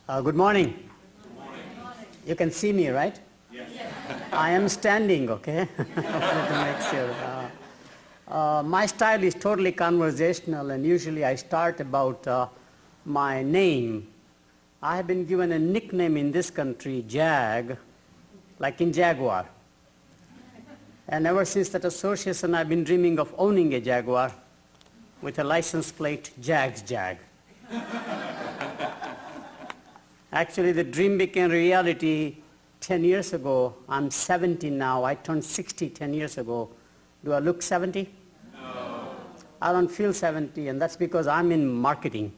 Good morning. Good morning. You can see me, right? Yes. I am standing, okay? To make sure. My style is totally conversational, and usually I start about my name. I have been given a nickname in this country, Jag, like in Jaguar. And ever since that association, I've been dreaming of owning a Jaguar with a license plate, Jag's Jag. Actually, the dream became reality 10 years ago. I'm 70 now. I turned 60 10 years ago. Do I look 70? No. I don't feel 70, and that's because I'm in marketing.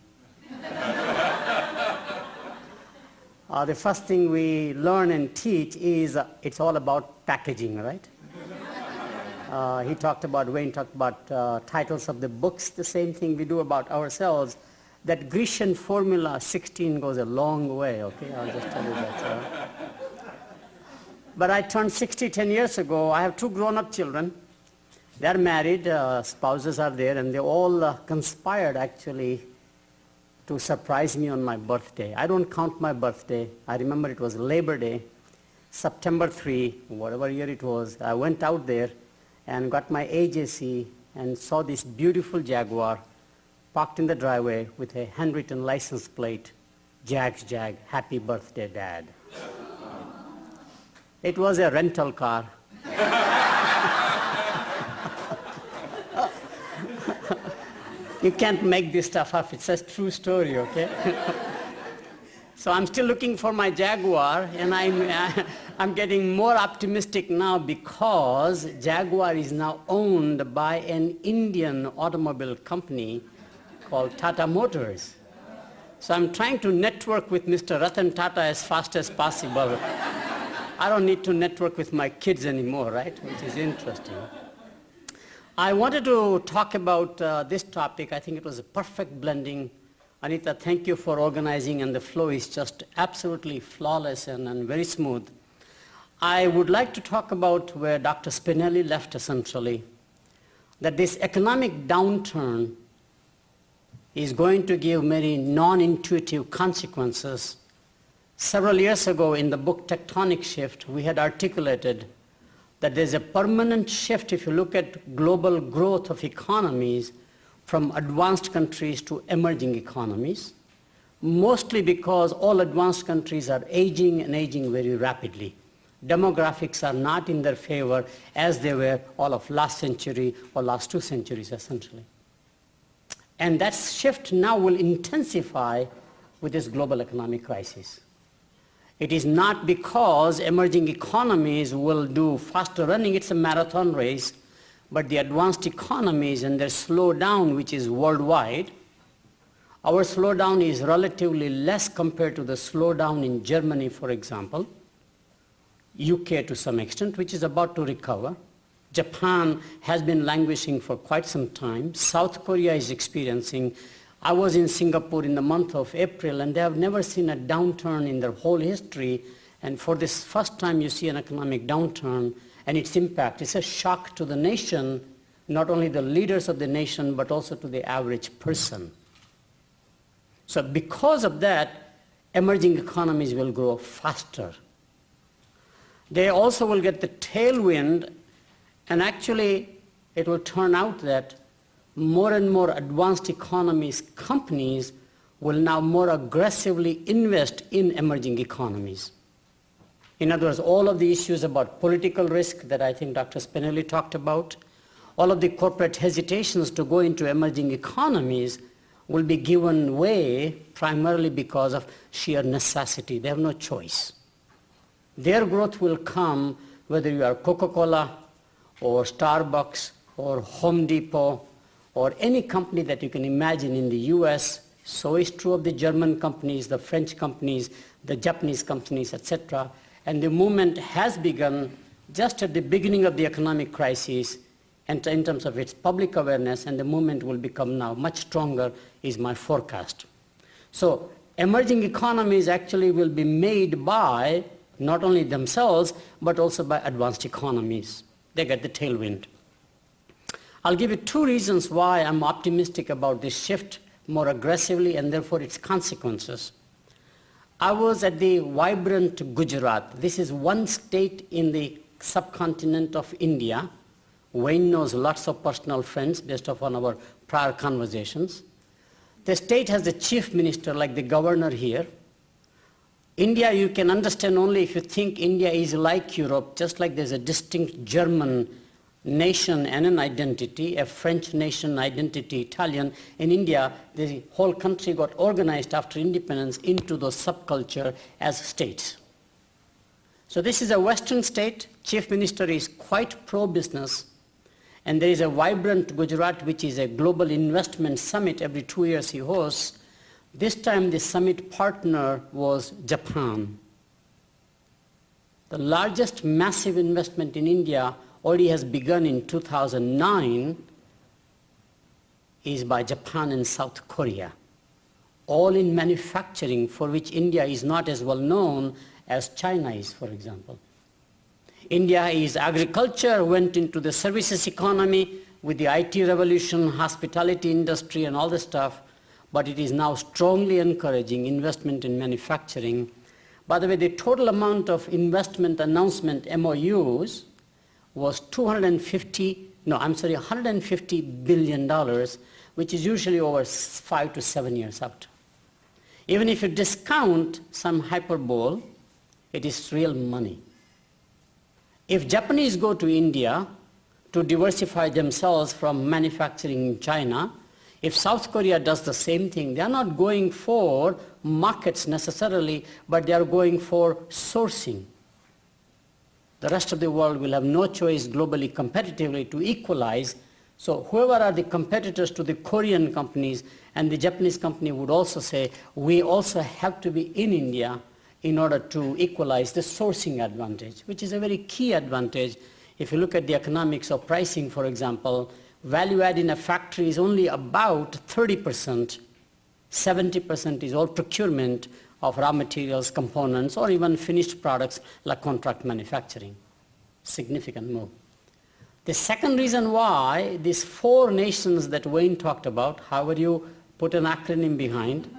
The first thing we learn and teach is it's all about packaging, right? Wayne talked about titles of the books, the same thing we do about ourselves. That Grecian formula 16 goes a long way, okay? I'll just tell you that. But I turned 60 10 years ago. I have two grown-up children. They're married, spouses are there, and they all conspired actually to surprise me on my birthday. I don't count my birthday. I remember it was Labor Day, September 3, whatever year it was. I went out there and got my AJC and saw this beautiful Jaguar parked in the driveway with a handwritten license plate, Jag's Jag, happy birthday, Dad. It was a rental car. You can't make this stuff up. It's a true story, okay? So I'm still looking for my Jaguar, and I'm getting more optimistic now because Jaguar is now owned by an Indian automobile company called Tata Motors. So I'm trying to network with Mr. Ratan Tata as fast as possible. I don't need to network with my kids anymore, right? Which is interesting. I wanted to talk about this topic. I think it was a perfect blending. Anita, thank you for organizing, and the flow is just absolutely flawless and very smooth. I would like to talk about where Dr. Spinelli left essentially, that this economic downturn is going to give many non-intuitive consequences. Several years ago in the book Tectonic Shift, we had articulated that there's a permanent shift if you look at global growth of economies from advanced countries to emerging economies, mostly because all advanced countries are aging and aging very rapidly. Demographics are not in their favor as they were all of last century or last 2 centuries essentially. And that shift now will intensify with this global economic crisis. It is not because emerging economies will do faster running, it's a marathon race, but the advanced economies and their slowdown, which is worldwide, our slowdown is relatively less compared to the slowdown in Germany, for example, UK to some extent, which is about to recover. Japan has been languishing for quite some time. South Korea is experiencing. I was in Singapore in the month of April, and they have never seen a downturn in their whole history. And for this first time, you see an economic downturn and its impact. It's a shock to the nation, not only the leaders of the nation, but also to the average person. So because of that, emerging economies will grow faster. They also will get the tailwind, and actually it will turn out that more and more advanced economies companies will now more aggressively invest in emerging economies. In other words, all of the issues about political risk that I think Dr. Spinelli talked about, all of the corporate hesitations to go into emerging economies will be given way primarily because of sheer necessity. They have no choice. Their growth will come whether you are Coca-Cola or Starbucks or Home Depot or any company that you can imagine in the US. So is true of the German companies, the French companies, the Japanese companies, etc. And the movement has begun just at the beginning of the economic crisis and in terms of its public awareness, and the movement will become now much stronger is my forecast. So emerging economies actually will be made by not only themselves, but also by advanced economies. They get the tailwind. I'll give you 2 reasons why I'm optimistic about this shift more aggressively and therefore its consequences. I was at the vibrant Gujarat. This is one state in the subcontinent of India. Wayne knows lots of personal friends based upon our prior conversations. The state has a chief minister like the governor here. India you can understand only if you think India is like Europe, just like there's a distinct German nation and an identity, a French nation identity, Italian. In India, the whole country got organized after independence into those subculture as states. So this is a Western state. Chief Minister is quite pro-business. And there is a vibrant Gujarat, which is a global investment summit. Every 2 years he hosts. This time the summit partner was Japan. The largest massive investment in India already has begun in 2009 is by Japan and South Korea, all in manufacturing, for which India is not as well known as China is, for example. India is agriculture, went into the services economy with the IT revolution, hospitality industry and all this stuff, but it is now strongly encouraging investment in manufacturing. By the way, the total amount of investment announcement MOUs was $150 billion, which is usually over 5 to 7 years out. Even if you discount some hyperbole, it is real money. If Japanese go to India to diversify themselves from manufacturing in China, if South Korea does the same thing, they are not going for markets necessarily, but they are going for sourcing. The rest of the world will have no choice globally competitively to equalize. So whoever are the competitors to the Korean companies and the Japanese company would also say, we also have to be in India in order to equalize the sourcing advantage, which is a very key advantage. If you look at the economics of pricing, for example, value add in a factory is only about 30%. 70% is all procurement of raw materials, components, or even finished products like contract manufacturing. Significant move. The second reason why these 4 nations that Wayne talked about, however you put an acronym behind,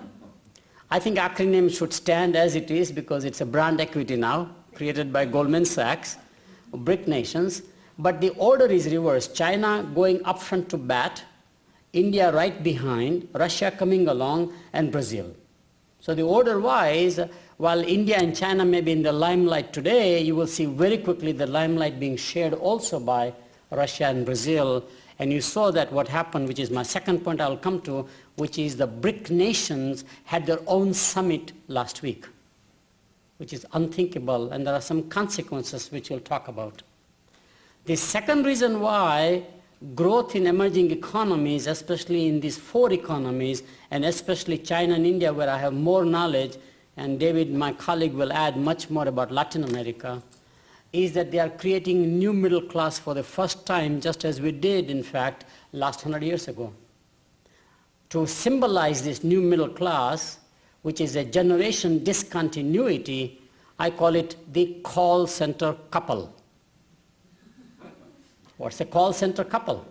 I think acronym should stand as it is because it's a brand equity now, created by Goldman Sachs, BRIC nations, but the order is reversed. China going up front to bat, India right behind, Russia coming along, and Brazil. So the order-wise, while India and China may be in the limelight today, you will see very quickly the limelight being shared also by Russia and Brazil. And you saw that what happened, which is my second point I'll come to, which is the BRIC nations had their own summit last week, which is unthinkable, and there are some consequences which we'll talk about. The second reason why growth in emerging economies, especially in these 4 economies, and especially China and India, where I have more knowledge, and David, my colleague, will add much more about Latin America, is that they are creating new middle class for the first time, just as we did, in fact, last 100 years ago. To symbolize this new middle class, which is a generation discontinuity, I call it the call center couple. What's a call center couple?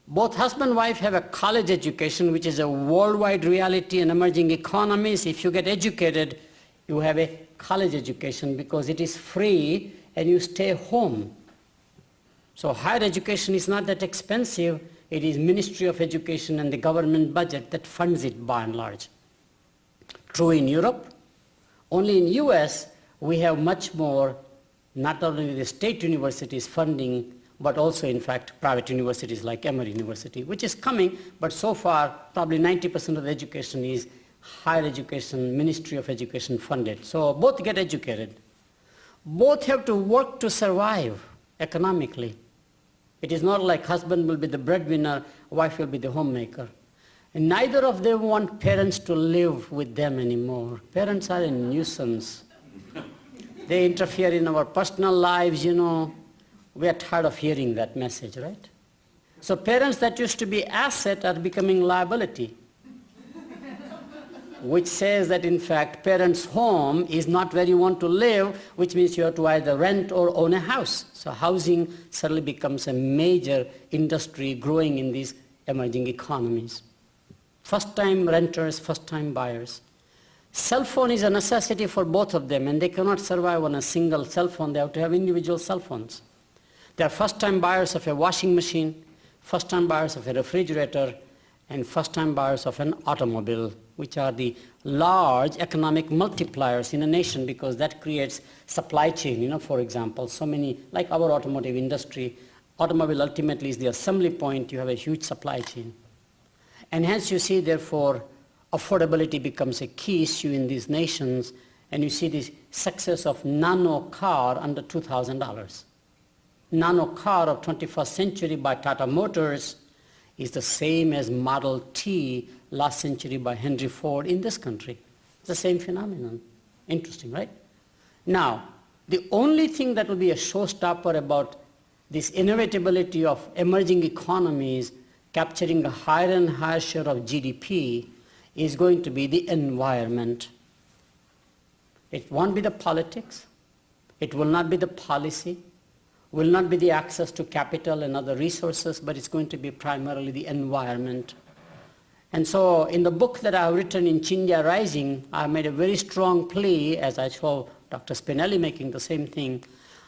Both husband and wife have a college education, which is a worldwide reality in emerging economies. If you get educated, you have a college education because it is free and you stay home. So higher education is not that expensive. It is Ministry of Education and the government budget that funds it by and large. True in Europe. Only in US, we have much more, not only the state universities funding, but also, in fact, private universities like Emory University, which is coming, but so far, probably 90% of the education is higher education, Ministry of Education funded. So both get educated. Both have to work to survive economically. It is not like husband will be the breadwinner, wife will be the homemaker. And neither of them want parents to live with them anymore. Parents are a nuisance. They interfere in our personal lives, you know. We are tired of hearing that message, right? So parents that used to be asset are becoming liability, which says that in fact parents' home is not where you want to live, which means you have to either rent or own a house. So housing suddenly becomes a major industry growing in these emerging economies. First-time renters, first-time buyers. Cell phone is a necessity for both of them, and they cannot survive on a single cell phone. They have to have individual cell phones. They are first-time buyers of a washing machine, first-time buyers of a refrigerator, and first-time buyers of an automobile, which are the large economic multipliers in a nation, because that creates supply chain. For example, so many, like our automotive industry, automobile ultimately is the assembly point. You have a huge supply chain. And hence you see, therefore, affordability becomes a key issue in these nations, and you see the success of nano car under $2,000. Nano car of 21st century by Tata Motors is the same as Model T last century by Henry Ford in this country. It's the same phenomenon. Interesting, right? Now, the only thing that will be a showstopper about this inevitability of emerging economies capturing a higher and higher share of GDP is going to be the environment. It won't be the politics. It will not be the policy. Will not be the access to capital and other resources, but it's going to be primarily the environment. And so in the book that I have written in Chindia Rising, I made a very strong plea, as I saw Dr. Spinelli making the same thing,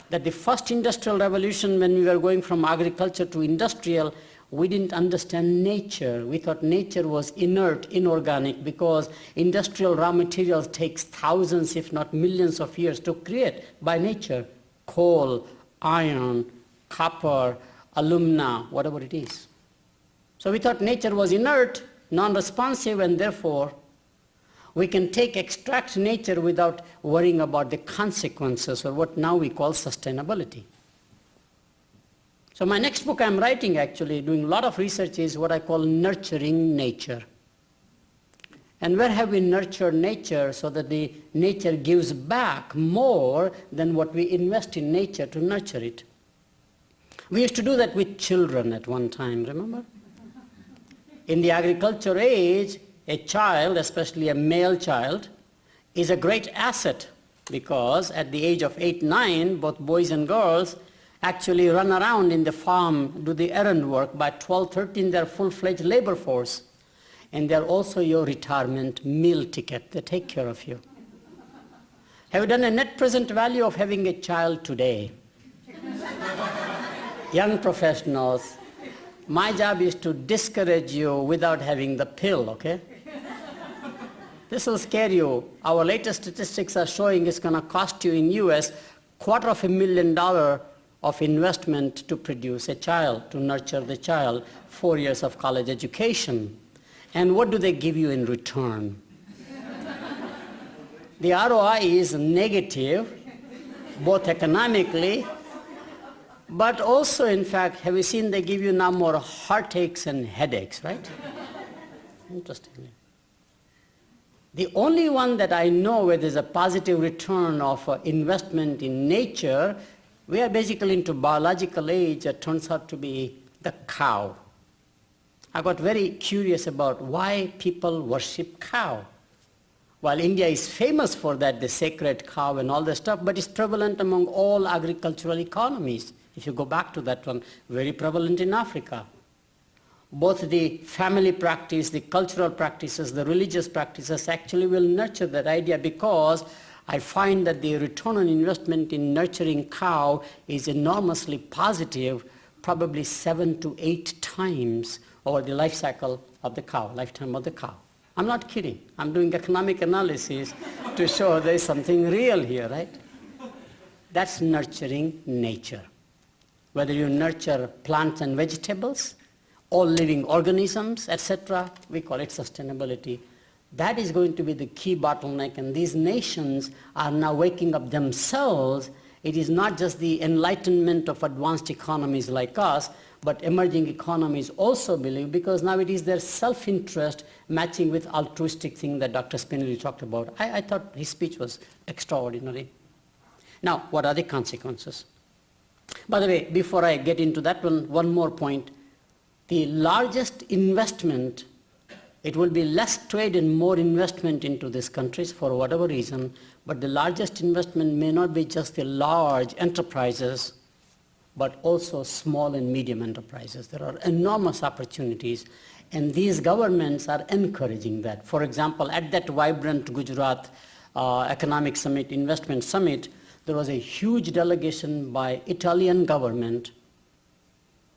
that the first industrial revolution, when we were going from agriculture to industrial, we didn't understand nature. We thought nature was inert, inorganic, because industrial raw materials takes thousands, if not millions of years to create by nature. Coal, iron, copper, alumina, whatever it is. So we thought nature was inert, non-responsive, and therefore we can extract nature without worrying about the consequences, or what now we call sustainability. So my next book I'm writing, actually doing a lot of research, is what I call nurturing nature. And where have we nurtured nature so that the nature gives back more than what we invest in nature to nurture it? We used to do that with children at one time, remember? In the agriculture age, a child, especially a male child, is a great asset, because at the age of 8, 9, both boys and girls actually run around in the farm, do the errand work. By 12, 13, they're full-fledged labor force. And they're also your retirement meal ticket. They take care of you. Have you done a net present value of having a child today? Young professionals, my job is to discourage you without having the pill, okay? This will scare you. Our latest statistics are showing it's going to cost you in US $250,000 of investment to produce a child, to nurture the child, 4 years of college education. And what do they give you in return? The ROI is negative, both economically, but also, in fact, have you seen they give you now more heartaches and headaches, right? Interestingly. The only one that I know where there's a positive return of investment in nature, we are basically into biological age, it turns out to be the cow. I got very curious about why people worship cow. While India is famous for that, the sacred cow and all that stuff, but it's prevalent among all agricultural economies. If you go back to that one, very prevalent in Africa. Both the family practice, the cultural practices, the religious practices actually will nurture that idea, because I find that the return on investment in nurturing cow is enormously positive, probably 7 to 8 times over the life cycle of the cow, lifetime of the cow. I'm not kidding. I'm doing economic analysis to show there's something real here, right? That's nurturing nature. Whether you nurture plants and vegetables, all living organisms, etc., we call it sustainability. That is going to be the key bottleneck, and these nations are now waking up themselves. It is not just the enlightenment of advanced economies like us, but emerging economies also believe, because now it is their self-interest matching with altruistic thing that Dr. Spinelli talked about. I thought his speech was extraordinary. Now, what are the consequences? By the way, before I get into that one more point. The largest investment, it will be less trade and more investment into these countries for whatever reason, but the largest investment may not be just the large enterprises, but also small and medium enterprises. There are enormous opportunities, And these governments are encouraging that. For example, at that vibrant Gujarat Economic Summit, Investment Summit, there was a huge delegation by Italian government,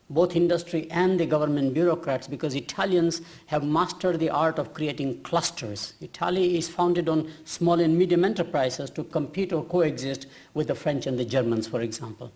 both industry and the government bureaucrats, because Italians have mastered the art of creating clusters. Italy is founded on small and medium enterprises to compete or coexist with the French and the Germans, for example.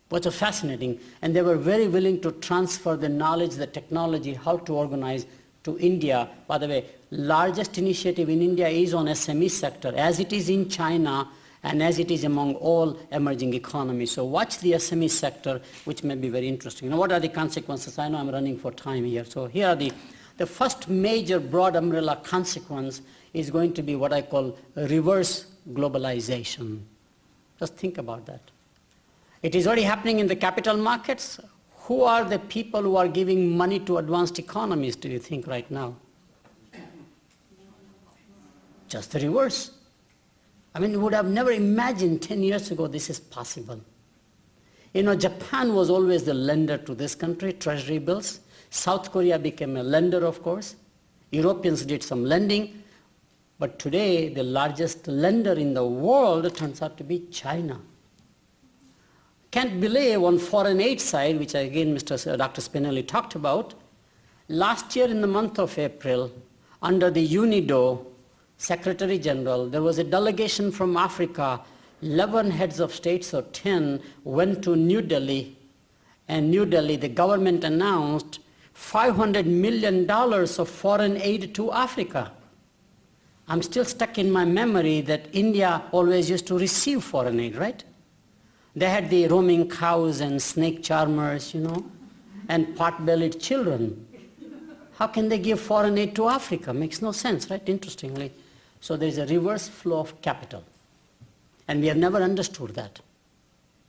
What's fascinating, and they were very willing to transfer the knowledge, the technology, how to organize to India. By the way, largest initiative in India is on SME sector, as it is in China and as it is among all emerging economies. So watch the SME sector, which may be very interesting. Now, what are the consequences? I know I'm running for time here. So here are the first major broad umbrella consequence is going to be what I call reverse globalization. Just think about that. It is already happening in the capital markets. Who are the people who are giving money to advanced economies, do you think, right now? Just the reverse. I mean, you would have never imagined 10 years ago this is possible. You know, Japan was always the lender to this country, treasury bills. South Korea became a lender, of course. Europeans did some lending. But today, the largest lender in the world turns out to be China. Can't believe on foreign aid side, which again Dr. Spinelli talked about, last year in the month of April, under the UNIDO Secretary General, there was a delegation from Africa, 11 heads of states or 10 went to New Delhi, and New Delhi, the government announced $500 million of foreign aid to Africa. I'm still stuck in my memory that India always used to receive foreign aid, right? They had the roaming cows and snake charmers, you know, and pot-bellied children. How can they give foreign aid to Africa? Makes no sense, right? Interestingly. So there is a reverse flow of capital. And we have never understood that.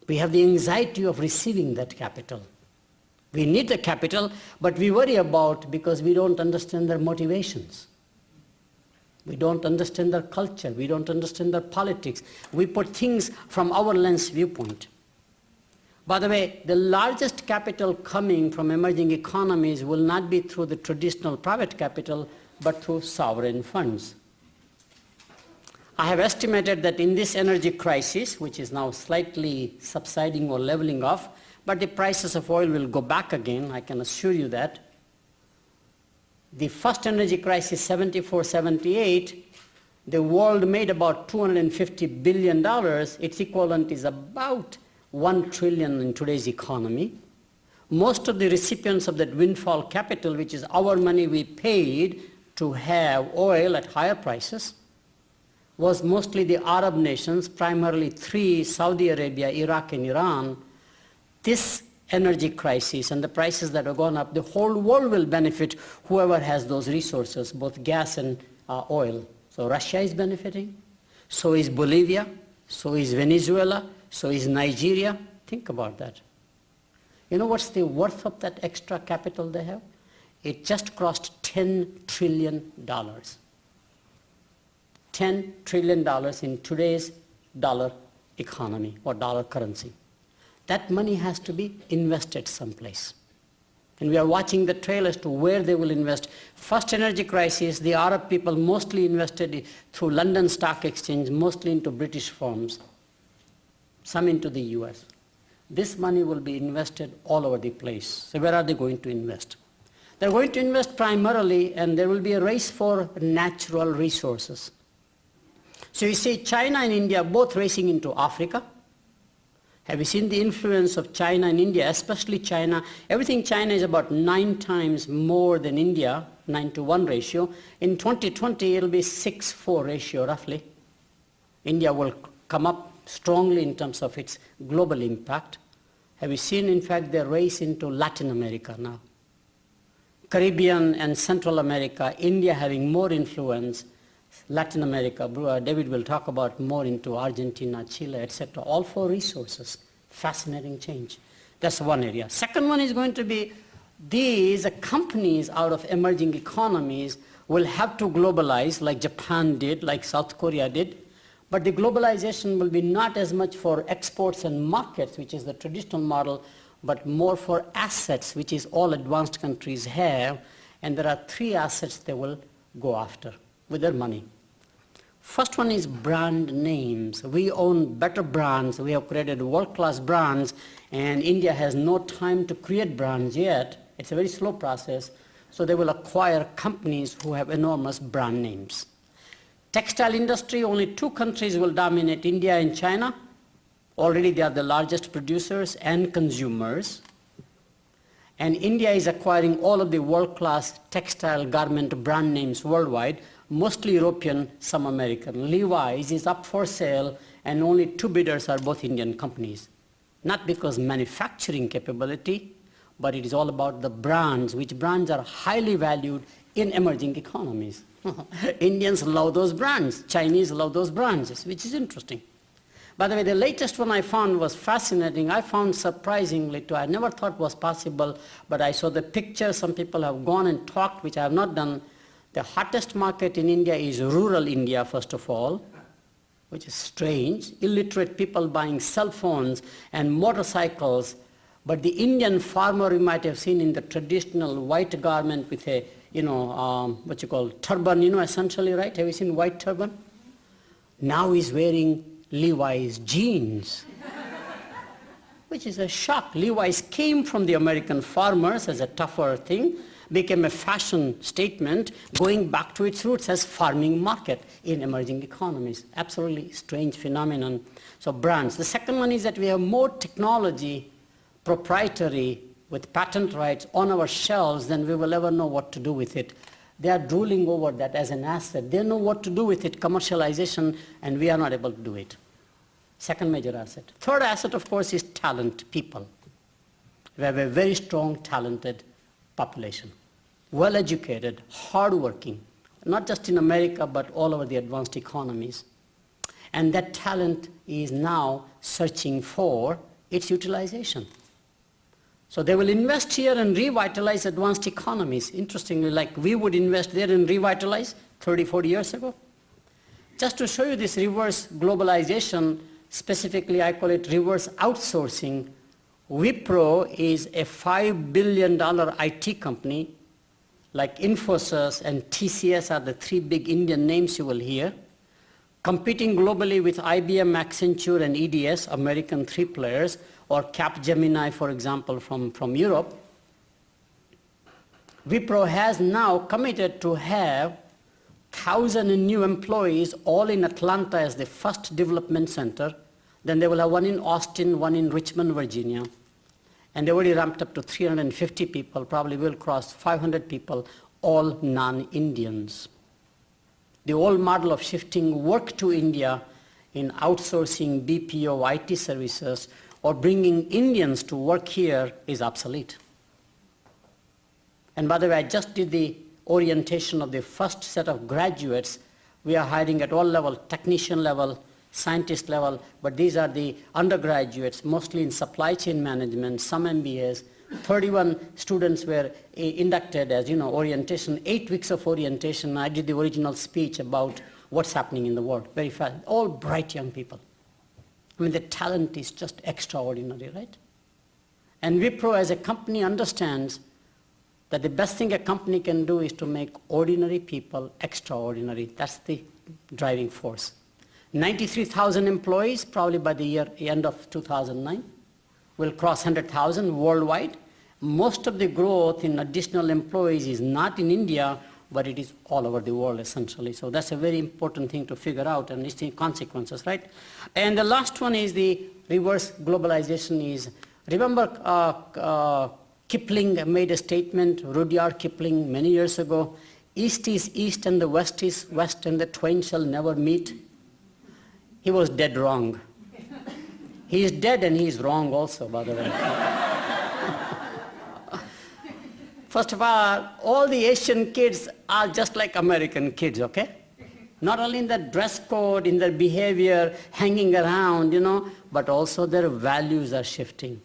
We have the anxiety of receiving that capital. We need the capital, but we worry about because we don't understand their motivations. We don't understand their culture. We don't understand their politics. We put things from our lens viewpoint. By the way, the largest capital coming from emerging economies will not be through the traditional private capital, but through sovereign funds. I have estimated that in this energy crisis, which is now slightly subsiding or leveling off, but the prices of oil will go back again, I can assure you that. The first energy crisis, 74, 78, the world made about $250 billion. Its equivalent is about 1 trillion in today's economy. Most of the recipients of that windfall capital, which is our money we paid to have oil at higher prices, was mostly the Arab nations, primarily three, Saudi Arabia, Iraq, and Iran. This energy crisis and the prices that have gone up, the whole world will benefit, whoever has those resources, both gas and oil. So Russia is benefiting, so is Bolivia, so is Venezuela, so is Nigeria. Think about that. You know what's the worth of that extra capital they have? It just crossed $10 trillion. $10 trillion in today's dollar economy or dollar currency. That money has to be invested someplace. And we are watching the trail as to where they will invest. First energy crisis, the Arab people mostly invested through London Stock Exchange, mostly into British firms, some into the US. This money will be invested all over the place. So where are they going to invest? They're going to invest primarily, and there will be a race for natural resources. So you see China and India both racing into Africa. Have you seen the influence of China and India, especially China? Everything China is about 9 times more than India, 9-to-1 ratio. In 2020, it'll be 6-4 ratio roughly. India will come up strongly in terms of its global impact. Have you seen, in fact, the race into Latin America now? Caribbean and Central America, India having more influence, Latin America, David will talk about more into Argentina, Chile, etc. All for resources. Fascinating change. That's one area. Second one is going to be these companies out of emerging economies will have to globalize like Japan did, like South Korea did. But the globalization will be not as much for exports and markets, which is the traditional model, but more for assets, which is all advanced countries have. And there are three assets they will go after with their money. First one is brand names. We own better brands. We have created world-class brands, and India has no time to create brands yet. It's a very slow process. So they will acquire companies who have enormous brand names. Textile industry, only two countries will dominate, India and China. Already they are the largest producers and consumers. And India is acquiring all of the world-class textile garment brand names worldwide, mostly European, some American. Levi's is up for sale, and only two bidders are both Indian companies. Not because manufacturing capability, but it is all about the brands, which brands are highly valued in emerging economies. Indians love those brands. Chinese love those brands, which is interesting. By the way, the latest one I found was fascinating. I found surprisingly too. I never thought was possible, but I saw the picture. Some people have gone and talked, which I have not done. The hottest market in India is rural India, first of all, which is strange. Illiterate people buying cell phones and motorcycles. But the Indian farmer you might have seen in the traditional white garment with a, what you call turban, essentially, right? Have you seen white turban? Now he's wearing Levi's jeans, which is a shock. Levi's came from the American farmers as a tougher thing, became a fashion statement, going back to its roots as farming market in emerging economies. Absolutely strange phenomenon. So brands. The second one is that we have more technology, proprietary, with patent rights on our shelves than we will ever know what to do with it. They are drooling over that as an asset. They know what to do with it, commercialization, and we are not able to do it. Second major asset. Third asset, of course, is talent, people. We have a very strong, talented population. Well-educated, hardworking, not just in America, but all over the advanced economies. And that talent is now searching for its utilization. So they will invest here and revitalize advanced economies. Interestingly, like we would invest there and revitalize 30, 40 years ago. Just to show you this reverse globalization, specifically I call it reverse outsourcing. Wipro is a $5 billion IT company, like Infosys and TCS are the three big Indian names you will hear, competing globally with IBM, Accenture, and EDS, American three players, or Capgemini, for example, from Europe. Wipro has now committed to have 1,000 new employees, all in Atlanta as the first development center. Then they will have one in Austin, one in Richmond, Virginia. And they already ramped up to 350 people, probably will cross 500 people, all non-Indians. The old model of shifting work to India in outsourcing BPO IT services or bringing Indians to work here is obsolete. And by the way, I just did the orientation of the first set of graduates. We are hiring at all levels, technician level, scientist level, but these are the undergraduates, mostly in supply chain management, some MBAs. 31 students were inducted as, orientation, 8 weeks of orientation. I did the original speech about what's happening in the world, very fast. All bright young people. I mean, the talent is just extraordinary, right? And Wipro as a company understands that the best thing a company can do is to make ordinary people extraordinary. That's the driving force. 93,000 employees, probably by the end of 2009, will cross 100,000 worldwide. Most of the growth in additional employees is not in India, but it is all over the world essentially. So that's a very important thing to figure out, and it's the consequences, right? And the last one is the reverse globalization is, remember Kipling made a statement, Rudyard Kipling, many years ago, East is East and the West is West and the twain shall never meet. He was dead wrong. He is dead and he is wrong also, by the way. First of all the Asian kids are just like American kids, okay? Not only in their dress code, in their behavior, hanging around, but also their values are shifting.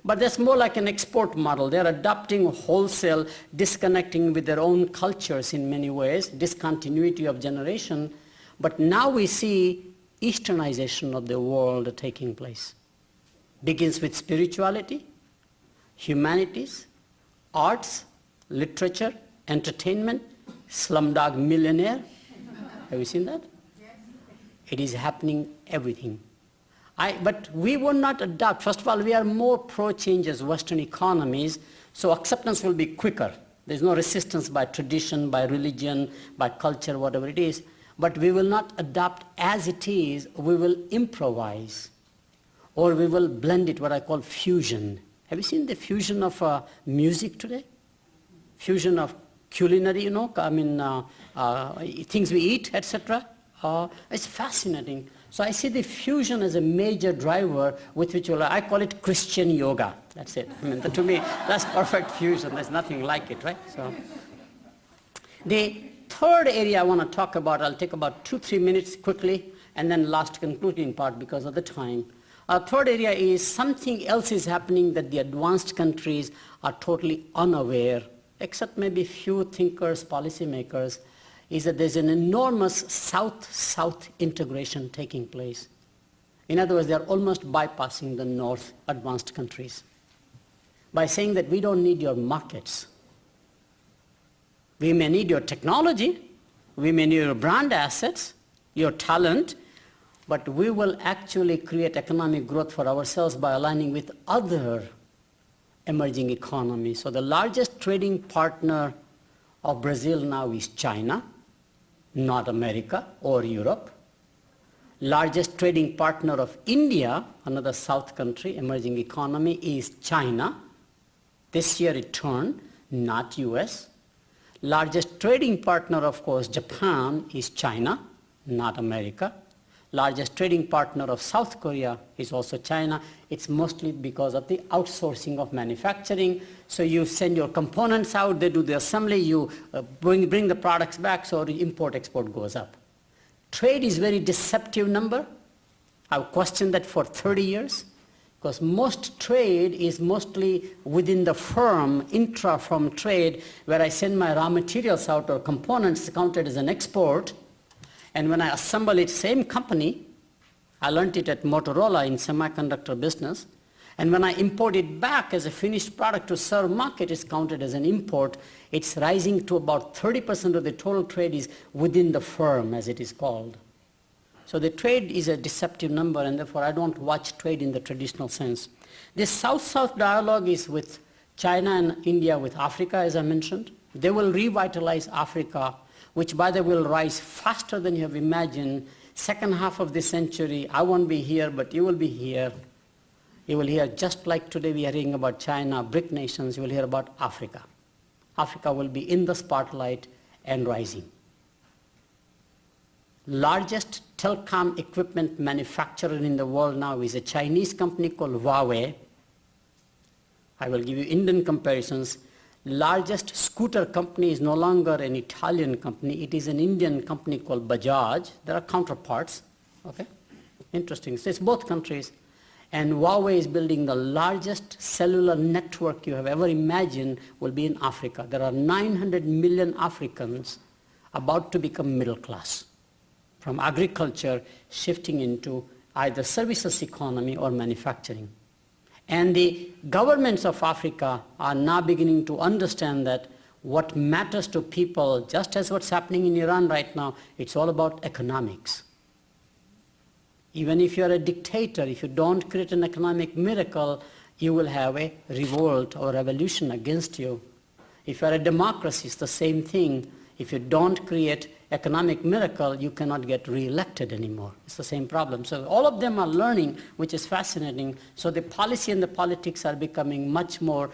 But that's more like an export model. They're adopting wholesale, disconnecting with their own cultures in many ways, discontinuity of generation. But now we see Easternization of the world taking place. Begins with spirituality, humanities, arts, literature, entertainment, Slumdog Millionaire. Have you seen that? Yes. It is happening everything. But we will not adopt. First of all, we are more pro-change as Western economies, so acceptance will be quicker. There's no resistance by tradition, by religion, by culture, whatever it is. But we will not adopt as it is. We will improvise, or we will blend it, what I call fusion. Have you seen the fusion of music today? Fusion of culinary, things we eat, etc. It's fascinating. So I see the fusion as a major driver with which I call it Christian yoga. That's it. To me, that's perfect fusion. There's nothing like it, right? So the third area I want to talk about, I'll take about 2-3 minutes quickly, and then last concluding part because of the time. Our third area is something else is happening that the advanced countries are totally unaware, except maybe few thinkers, policymakers, is that there's an enormous South-South integration taking place. In other words, they're almost bypassing the North advanced countries by saying that we don't need your markets. We may need your technology, we may need your brand assets, your talent, but we will actually create economic growth for ourselves by aligning with other emerging economies. So the largest trading partner of Brazil now is China, not America or Europe. Largest trading partner of India, another South country, emerging economy, is China. This year it turned, not US. Largest trading partner, of course, Japan, is China, not America. Largest trading partner of South Korea is also China. It's mostly because of the outsourcing of manufacturing. So you send your components out, they do the assembly, you bring the products back, so the import-export goes up. Trade is very deceptive number. I've questioned that for 30 years, because most trade is mostly within the firm, intra-firm trade, where I send my raw materials out or components counted as an export. And when I assemble it, same company, I learned it at Motorola in semiconductor business, and when I import it back as a finished product to serve market, it's counted as an import. It's rising to about 30% of the total trade is within the firm, as it is called. So the trade is a deceptive number, and therefore I don't watch trade in the traditional sense. This South-South dialogue is with China and India, with Africa, as I mentioned. They will revitalize Africa, which by the way will rise faster than you have imagined. Second half of this century, I won't be here, but you will be here. You will hear, just like today we are hearing about China, BRIC nations, you will hear about Africa. Africa will be in the spotlight and rising. Largest telecom equipment manufacturer in the world now is a Chinese company called Huawei. I will give you Indian comparisons. Largest scooter company is no longer an Italian company. It is an Indian company called Bajaj. There are counterparts. Okay, interesting. So it's both countries. And Huawei is building the largest cellular network you have ever imagined will be in Africa. There are 900 million Africans about to become middle class, from agriculture shifting into either services economy or manufacturing. And the governments of Africa are now beginning to understand that what matters to people, just as what's happening in Iran right now, it's all about economics. Even if you're a dictator, if you don't create an economic miracle, you will have a revolt or revolution against you. If you're a democracy, it's the same thing. If you don't create economic miracle, you cannot get re-elected anymore. It's the same problem. So all of them are learning, which is fascinating. So the policy and the politics are becoming much more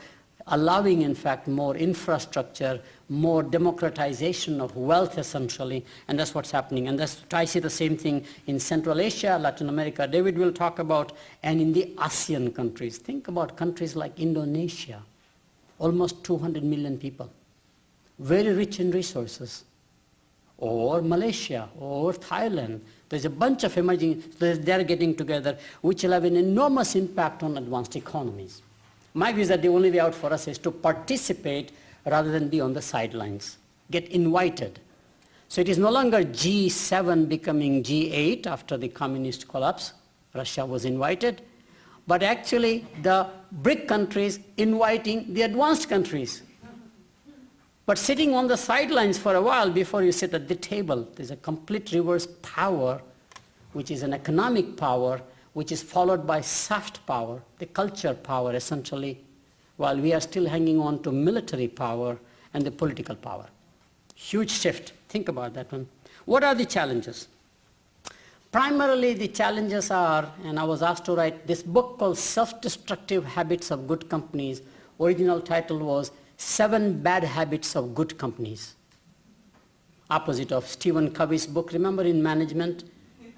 allowing, in fact, more infrastructure, more democratization of wealth, essentially, and that's what's happening. And that's, I see the same thing in Central Asia, Latin America, David will talk about, and in the ASEAN countries. Think about countries like Indonesia, almost 200 million people, very rich in resources, or Malaysia, or Thailand. There's a bunch of emerging, they're getting together, which will have an enormous impact on advanced economies. My view is that the only way out for us is to participate rather than be on the sidelines, get invited. So it is no longer G7 becoming G8 after the communist collapse. Russia was invited, but actually the BRIC countries inviting the advanced countries. But sitting on the sidelines for a while before you sit at the table, there's a complete reverse power, which is an economic power, which is followed by soft power, the culture power essentially, while we are still hanging on to military power and the political power. Huge shift. Think about that one. What are the challenges? Primarily the challenges are, and I was asked to write this book called Self-Destructive Habits of Good Companies. Original title was 7 Bad Habits of Good Companies. Opposite of Stephen Covey's book, remember, in management,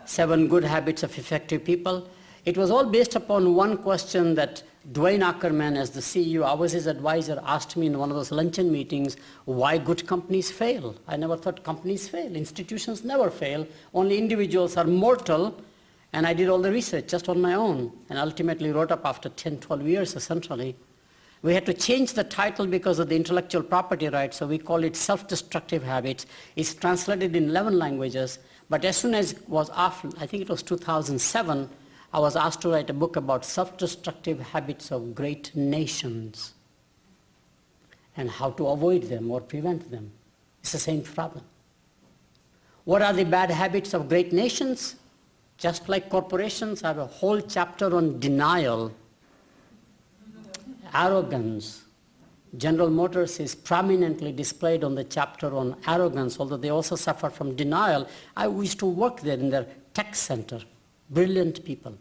7 Good Habits of Effective People. It was all based upon one question that Dwayne Ackerman, as the CEO, I was his advisor, asked me in one of those luncheon meetings, why good companies fail. I never thought companies fail. Institutions never fail. Only individuals are mortal. And I did all the research just on my own and ultimately wrote up after 10, 12 years, essentially. We had to change the title because of the intellectual property rights, so we call it Self-Destructive Habits. It's translated in 11 languages. But as soon as it was off, I think it was 2007, I was asked to write a book about self-destructive habits of great nations and how to avoid them or prevent them. It's the same problem. What are the bad habits of great nations? Just like corporations, I have a whole chapter on denial, arrogance. General Motors is prominently displayed on the chapter on arrogance, although they also suffer from denial. I used to work there in their tech center. Brilliant people.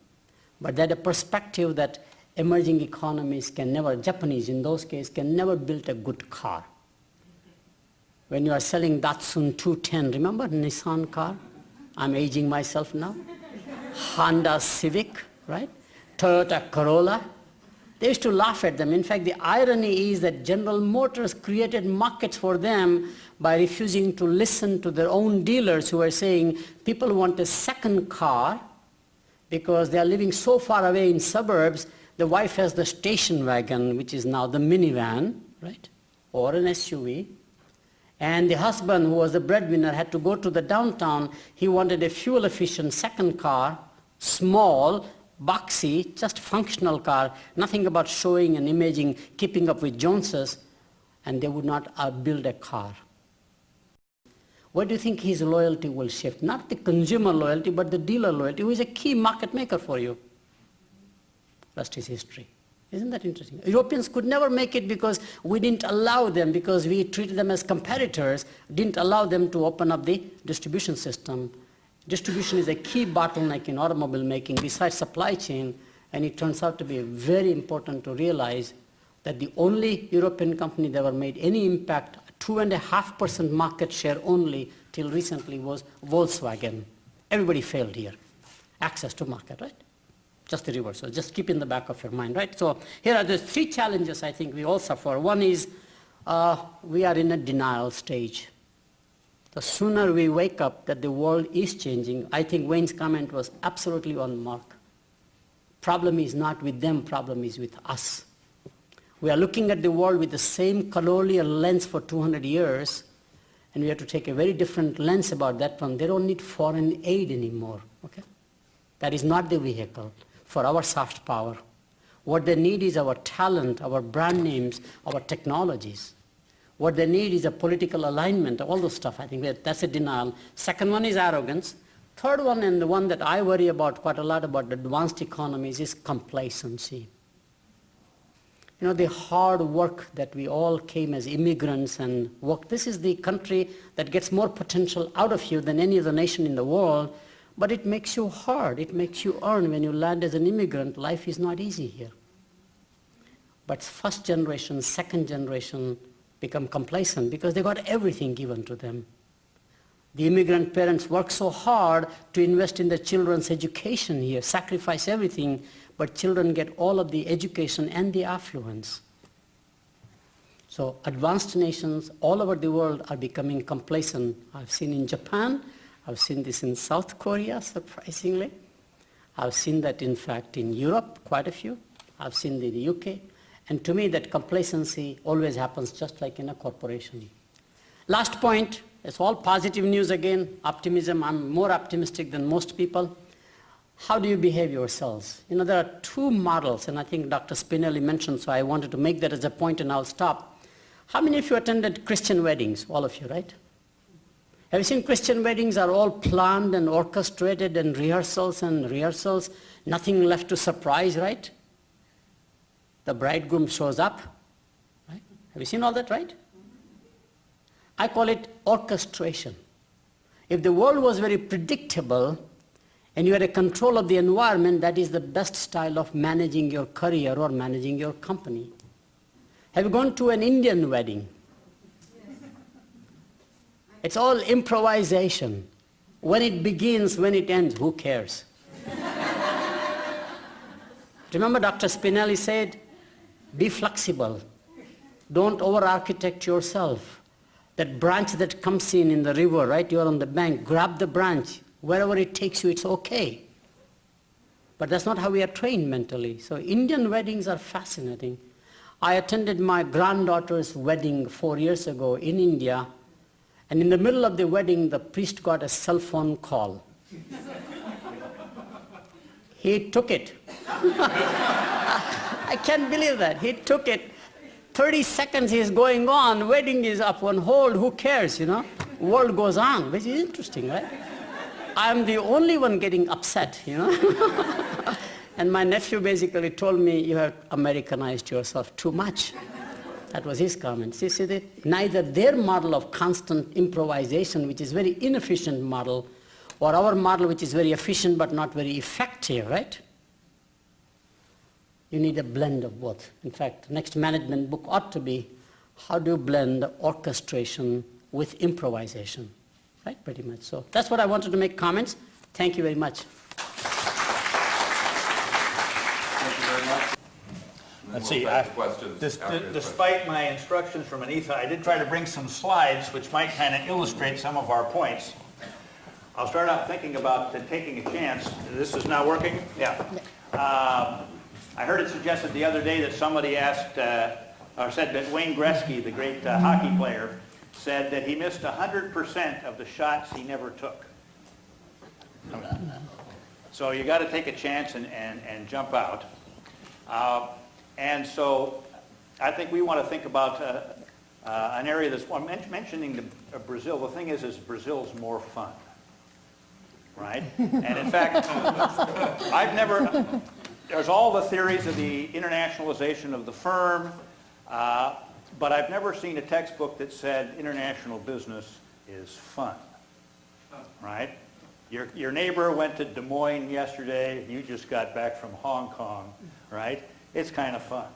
But they had a perspective that emerging economies can never, Japanese in those cases, can never build a good car. When you are selling Datsun 210, remember Nissan car? I'm aging myself now. Honda Civic, right? Toyota Corolla. They used to laugh at them. In fact, the irony is that General Motors created markets for them by refusing to listen to their own dealers who were saying people want a second car because they are living so far away in suburbs. The wife has the station wagon, which is now the minivan, right? Or an SUV. And the husband, who was the breadwinner, had to go to the downtown. He wanted a fuel-efficient second car, small, boxy, just functional car, nothing about showing and imaging, keeping up with Joneses, and they would not build a car. Where do you think his loyalty will shift? Not the consumer loyalty, but the dealer loyalty, who is a key market maker for you. Rest is history. Isn't that interesting? Europeans could never make it because we didn't allow them, because we treated them as competitors, didn't allow them to open up the distribution system. Distribution is a key bottleneck in automobile making besides supply chain, and it turns out to be very important to realize that the only European company that ever made any impact, 2.5% market share only till recently, was Volkswagen. Everybody failed here. Access to market, right? Just the reverse. So just keep in the back of your mind, right? So here are the 3 challenges I think we all suffer. One is we are in a denial stage. The sooner we wake up that the world is changing, I think Wayne's comment was absolutely on mark. Problem is not with them, problem is with us. We are looking at the world with the same colonial lens for 200 years, and we have to take a very different lens about that one. They don't need foreign aid anymore, okay? That is not the vehicle for our soft power. What they need is our talent, our brand names, our technologies. What they need is a political alignment, all those stuff. I think that's a denial. Second one is arrogance. Third one, and the one that I worry about quite a lot about advanced economies, is complacency. You know, the hard work that we all came as immigrants and worked. This is the country that gets more potential out of you than any other nation in the world, but it makes you hard. It makes you earn. When you land as an immigrant, life is not easy here. But first generation, second generation become complacent because they got everything given to them. The immigrant parents work so hard to invest in their children's education here, sacrifice everything, but children get all of the education and the affluence. So advanced nations all over the world are becoming complacent. I've seen in Japan, I've seen this in South Korea, surprisingly. I've seen that, in fact, in Europe, quite a few. I've seen in the UK. And to me, that complacency always happens just like in a corporation. Last point, it's all positive news again, optimism. I'm more optimistic than most people. How do you behave yourselves? You know, there are 2 models, and I think Dr. Spinelli mentioned, so I wanted to make that as a point and I'll stop. How many of you attended Christian weddings? All of you, right? Have you seen Christian weddings are all planned and orchestrated and rehearsals, nothing left to surprise, right? The bridegroom shows up, right? Have you seen all that, right? I call it orchestration. If the world was very predictable and you had a control of the environment, that is the best style of managing your career or managing your company. Have you gone to an Indian wedding? It's all improvisation. When it begins, when it ends, who cares? Remember Dr. Spinelli said, be flexible. Don't over-architect yourself. That branch that comes in the river, right? You're on the bank, grab the branch. Wherever it takes you, it's okay. But that's not how we are trained mentally. So Indian weddings are fascinating. I attended my granddaughter's wedding 4 years ago in India. And in the middle of the wedding, the priest got a cell phone call. He took it. I can't believe that. He took it. 30 seconds is going on. Wedding is up on hold. Who cares, you know? World goes on, which is interesting, right? I'm the only one getting upset, you know? And my nephew basically told me, you have Americanized yourself too much. That was his comment. See that neither their model of constant improvisation, which is very inefficient model, or our model, which is very efficient but not very effective, right? You need a blend of both. In fact, the next management book ought to be, how do you blend orchestration with improvisation? Right, pretty much. So that's what I wanted to make comments. Thank you very much. Let's see, despite my instructions from Anitha, I did try to bring some slides which might kind of illustrate some of our points. I'll start out thinking about taking a chance. This is now working? Yeah. I heard it suggested the other day that somebody asked, or said that Wayne Gretzky, the great hockey player, said that he missed 100% of the shots he never took. So you got to take a chance and jump out. And so I think we want to think about an area that's, well, mentioning Brazil, the thing is Brazil's more fun, right? And in fact, there's all the theories of the internationalization of the firm, but I've never seen a textbook that said international business is fun, right? Your neighbor went to Des Moines yesterday, you just got back from Hong Kong, right? It's kind of fun.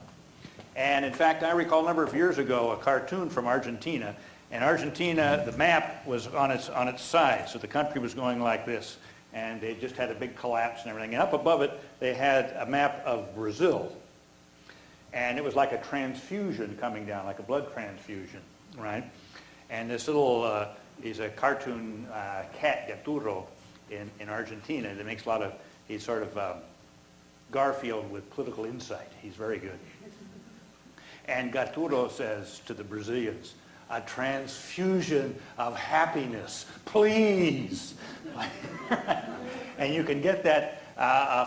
And in fact, I recall a number of years ago a cartoon from Argentina. And Argentina, the map was on its side, so the country was going like this. And they just had a big collapse and everything. And up above it, they had a map of Brazil. And it was like a transfusion coming down, like a blood transfusion, right? And this little, he's a cartoon cat, Gaturo, in Argentina. And it makes a lot of, he's sort of Garfield with political insight. He's very good. And Gaturo says to the Brazilians, a transfusion of happiness, please. And you can get that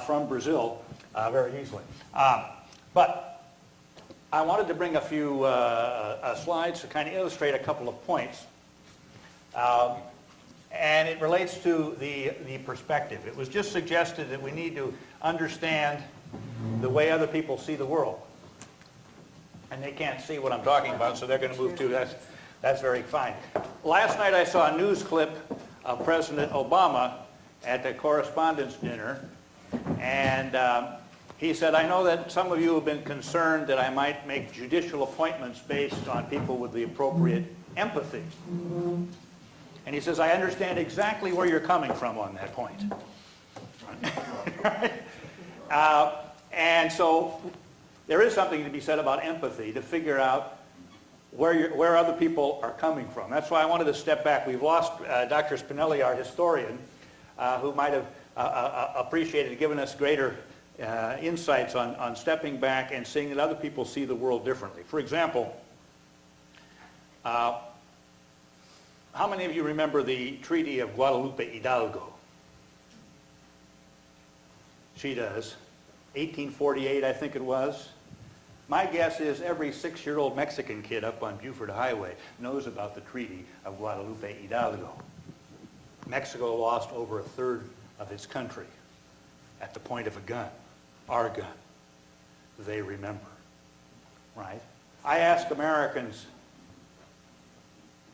from Brazil very easily. But I wanted to bring a few slides to kind of illustrate a couple of points. And it relates to the perspective. It was just suggested that we need to understand the way other people see the world. And they can't see what I'm talking about, so they're going to move to that's very fine. Last night I saw a news clip of President Obama at the correspondence dinner, and he said, I know that some of you have been concerned that I might make judicial appointments based on people with the appropriate empathy. And he says, I understand exactly where you're coming from on that point. And so there is something to be said about empathy to figure out where other people are coming from. That's why I wanted to step back. We've lost Dr. Spinelli, our historian, who might have appreciated giving us greater insights on stepping back and seeing that other people see the world differently. For example, how many of you remember the Treaty of Guadalupe Hidalgo? She does. 1848, I think it was. My guess is every 6-year-old Mexican kid up on Buford Highway knows about the Treaty of Guadalupe Hidalgo. Mexico lost over 1/3 of its country at the point of a gun, our gun. They remember, right? I ask Americans,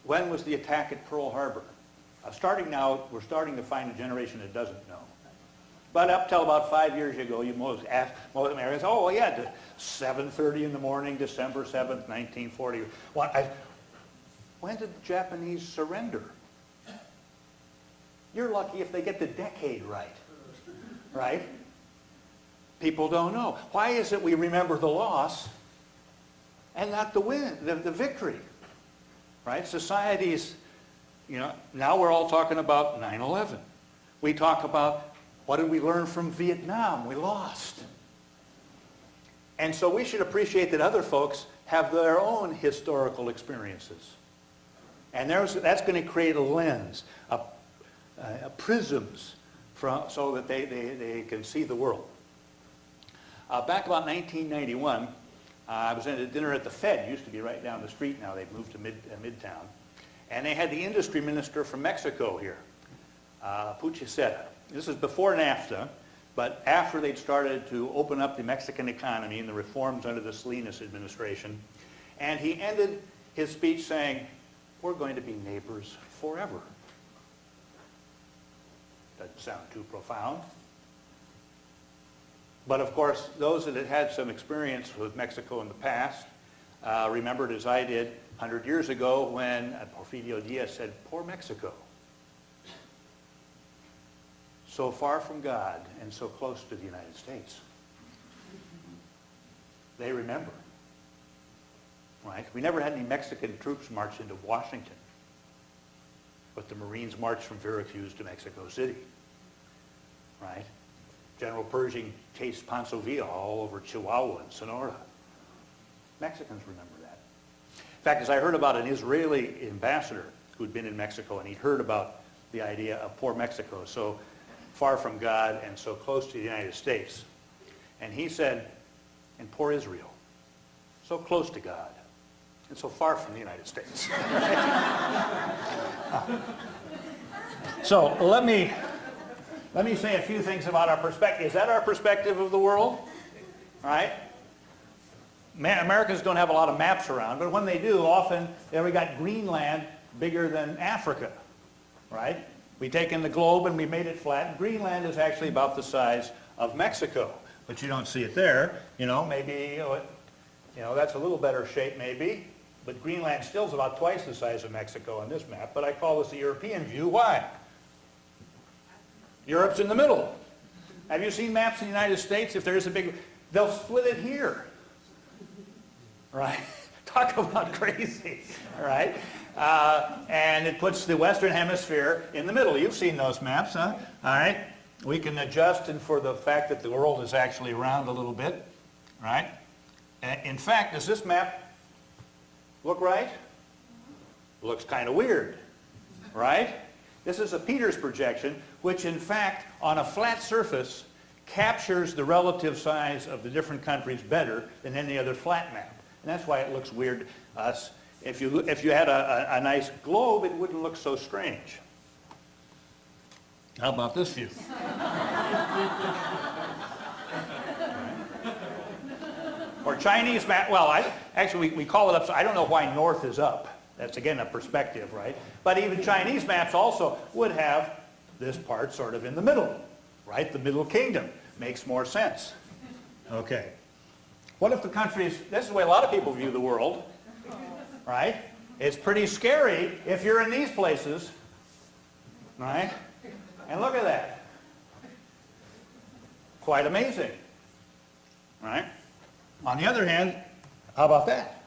when was the attack at Pearl Harbor? Starting now, we're starting to find a generation that doesn't know. But up till about 5 years ago, most Americans, oh yeah, 7:30 in the morning, December 7th, 1940. When did the Japanese surrender? You're lucky if they get the decade right, right? People don't know. Why is it we remember the loss and not the win, the victory, right? Societies, now we're all talking about 9/11. We talk about, what did we learn from Vietnam? We lost. And so we should appreciate that other folks have their own historical experiences. And that's going to create a lens, prisms, so that they can see the world. Back about 1991, I was at a dinner at the Fed. It used to be right down the street now. They've moved to Midtown. And they had the industry minister from Mexico here, Goizueta. This is before NAFTA, but after they'd started to open up the Mexican economy and the reforms under the Salinas administration. And he ended his speech saying, we're going to be neighbors forever. Doesn't sound too profound. But of course, those that had had some experience with Mexico in the past remembered, as I did 100 years ago, when Porfirio Diaz said, poor Mexico. So far from God and so close to the United States. They remember, right? We never had any Mexican troops march into Washington, but the Marines marched from Veracruz to Mexico City, right? General Pershing chased Pancho Villa all over Chihuahua and Sonora. Mexicans remember that. In fact, as I heard about an Israeli ambassador who'd been in Mexico, and he'd heard about the idea of poor Mexico, so far from God and so close to the United States. And he said, and poor Israel, so close to God and so far from the United States. So let me say a few things about our perspective. Is that our perspective of the world? Right? Americans don't have a lot of maps around, but when they do, often we got Greenland bigger than Africa, right? We take in the globe and we made it flat. Greenland is actually about the size of Mexico, but you don't see it there. Maybe, that's a little better shape maybe, but Greenland still is about twice the size of Mexico on this map, but I call this the European view. Why? Europe's in the middle. Have you seen maps in the United States? If there's a big, they'll split it here, right? Talk about crazy, right? And it puts the Western Hemisphere in the middle. You've seen those maps, huh? All right. We can adjust for the fact that the world is actually round a little bit, right? In fact, does this map look right? Looks kind of weird, right? This is a Peters projection, which in fact, on a flat surface, captures the relative size of the different countries better than any other flat map. And that's why it looks weird to us. If you had a nice globe, it wouldn't look so strange. How about this view? Or Chinese map, well, actually we call it up, so I don't know why north is up. That's again a perspective, right? But even Chinese maps also would have this part sort of in the middle, right? The Middle Kingdom makes more sense. Okay. What if the countries, this is the way a lot of people view the world, right? It's pretty scary if you're in these places, right? And look at that. Quite amazing, right? On the other hand, how about that?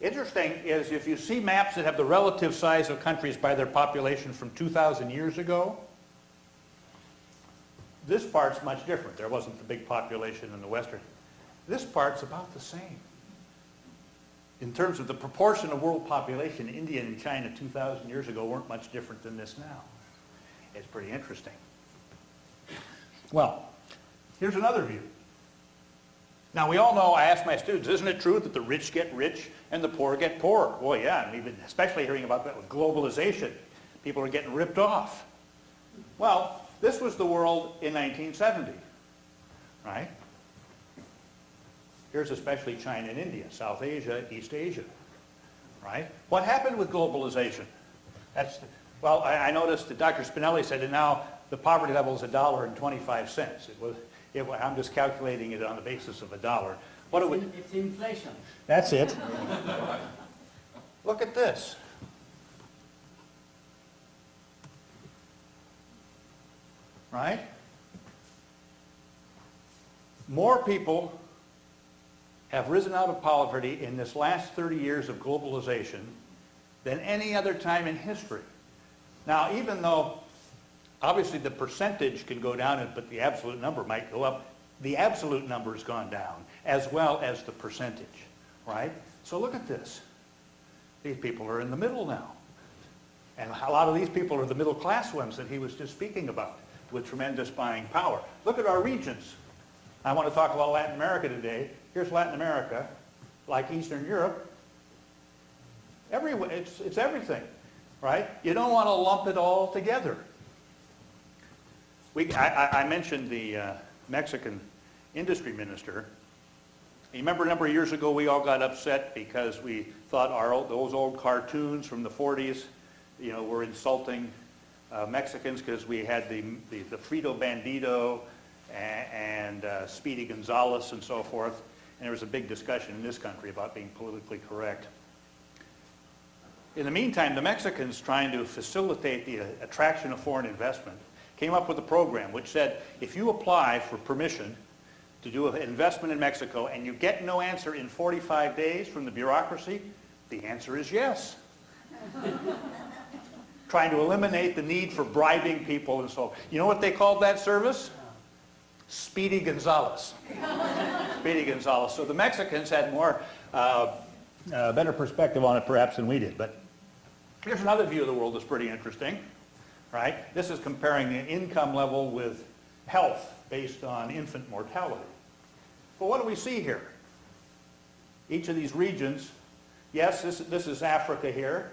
Interesting is if you see maps that have the relative size of countries by their population from 2,000 years ago, this part's much different. There wasn't the big population in the Western. This part's about the same. In terms of the proportion of world population, India and China 2,000 years ago weren't much different than this now. It's pretty interesting. Well, Here's another view. Now, we all know, I ask my students, isn't it true that the rich get rich and the poor get poorer? Well, yeah, and we've been especially hearing about that with globalization. People are getting ripped off. Well, this was the world in 1970, right? Here's especially China and India, South Asia, East Asia, right? What happened with globalization? Well, I noticed that Dr. Spinelli said that now the poverty level is $1.25. I'm just calculating it on the basis of $1. It's inflation. That's it. Look at this. Right? More people have risen out of poverty in this last 30 years of globalization than any other time in history. Now, even though obviously the percentage can go down, but the absolute number might go up, the absolute number has gone down as well as the percentage, right? So look at this. These people are in the middle now. And a lot of these people are the middle class ones that he was just speaking about with tremendous buying power. Look at our regions. I want to talk about Latin America today. Here's Latin America, like Eastern Europe. It's everything, right? You don't want to lump it all together. I mentioned the Mexican industry minister. You remember a number of years ago we all got upset because we thought those old cartoons from the 40s, were insulting Mexicans because we had the Frito Bandito and Speedy Gonzales and so forth. And there was a big discussion in this country about being politically correct. In the meantime, the Mexicans, trying to facilitate the attraction of foreign investment, came up with a program which said, if you apply for permission to do an investment in Mexico and you get no answer in 45 days from the bureaucracy, the answer is yes. Trying to eliminate the need for bribing people and so on. You know what they called that service? Speedy Gonzales. Speedy Gonzales. So the Mexicans had more, better perspective on it perhaps than we did. But here's another view of the world that's pretty interesting, right? This is comparing the income level with health based on infant mortality. Well, what do we see here? Each of these regions, yes, this is Africa here,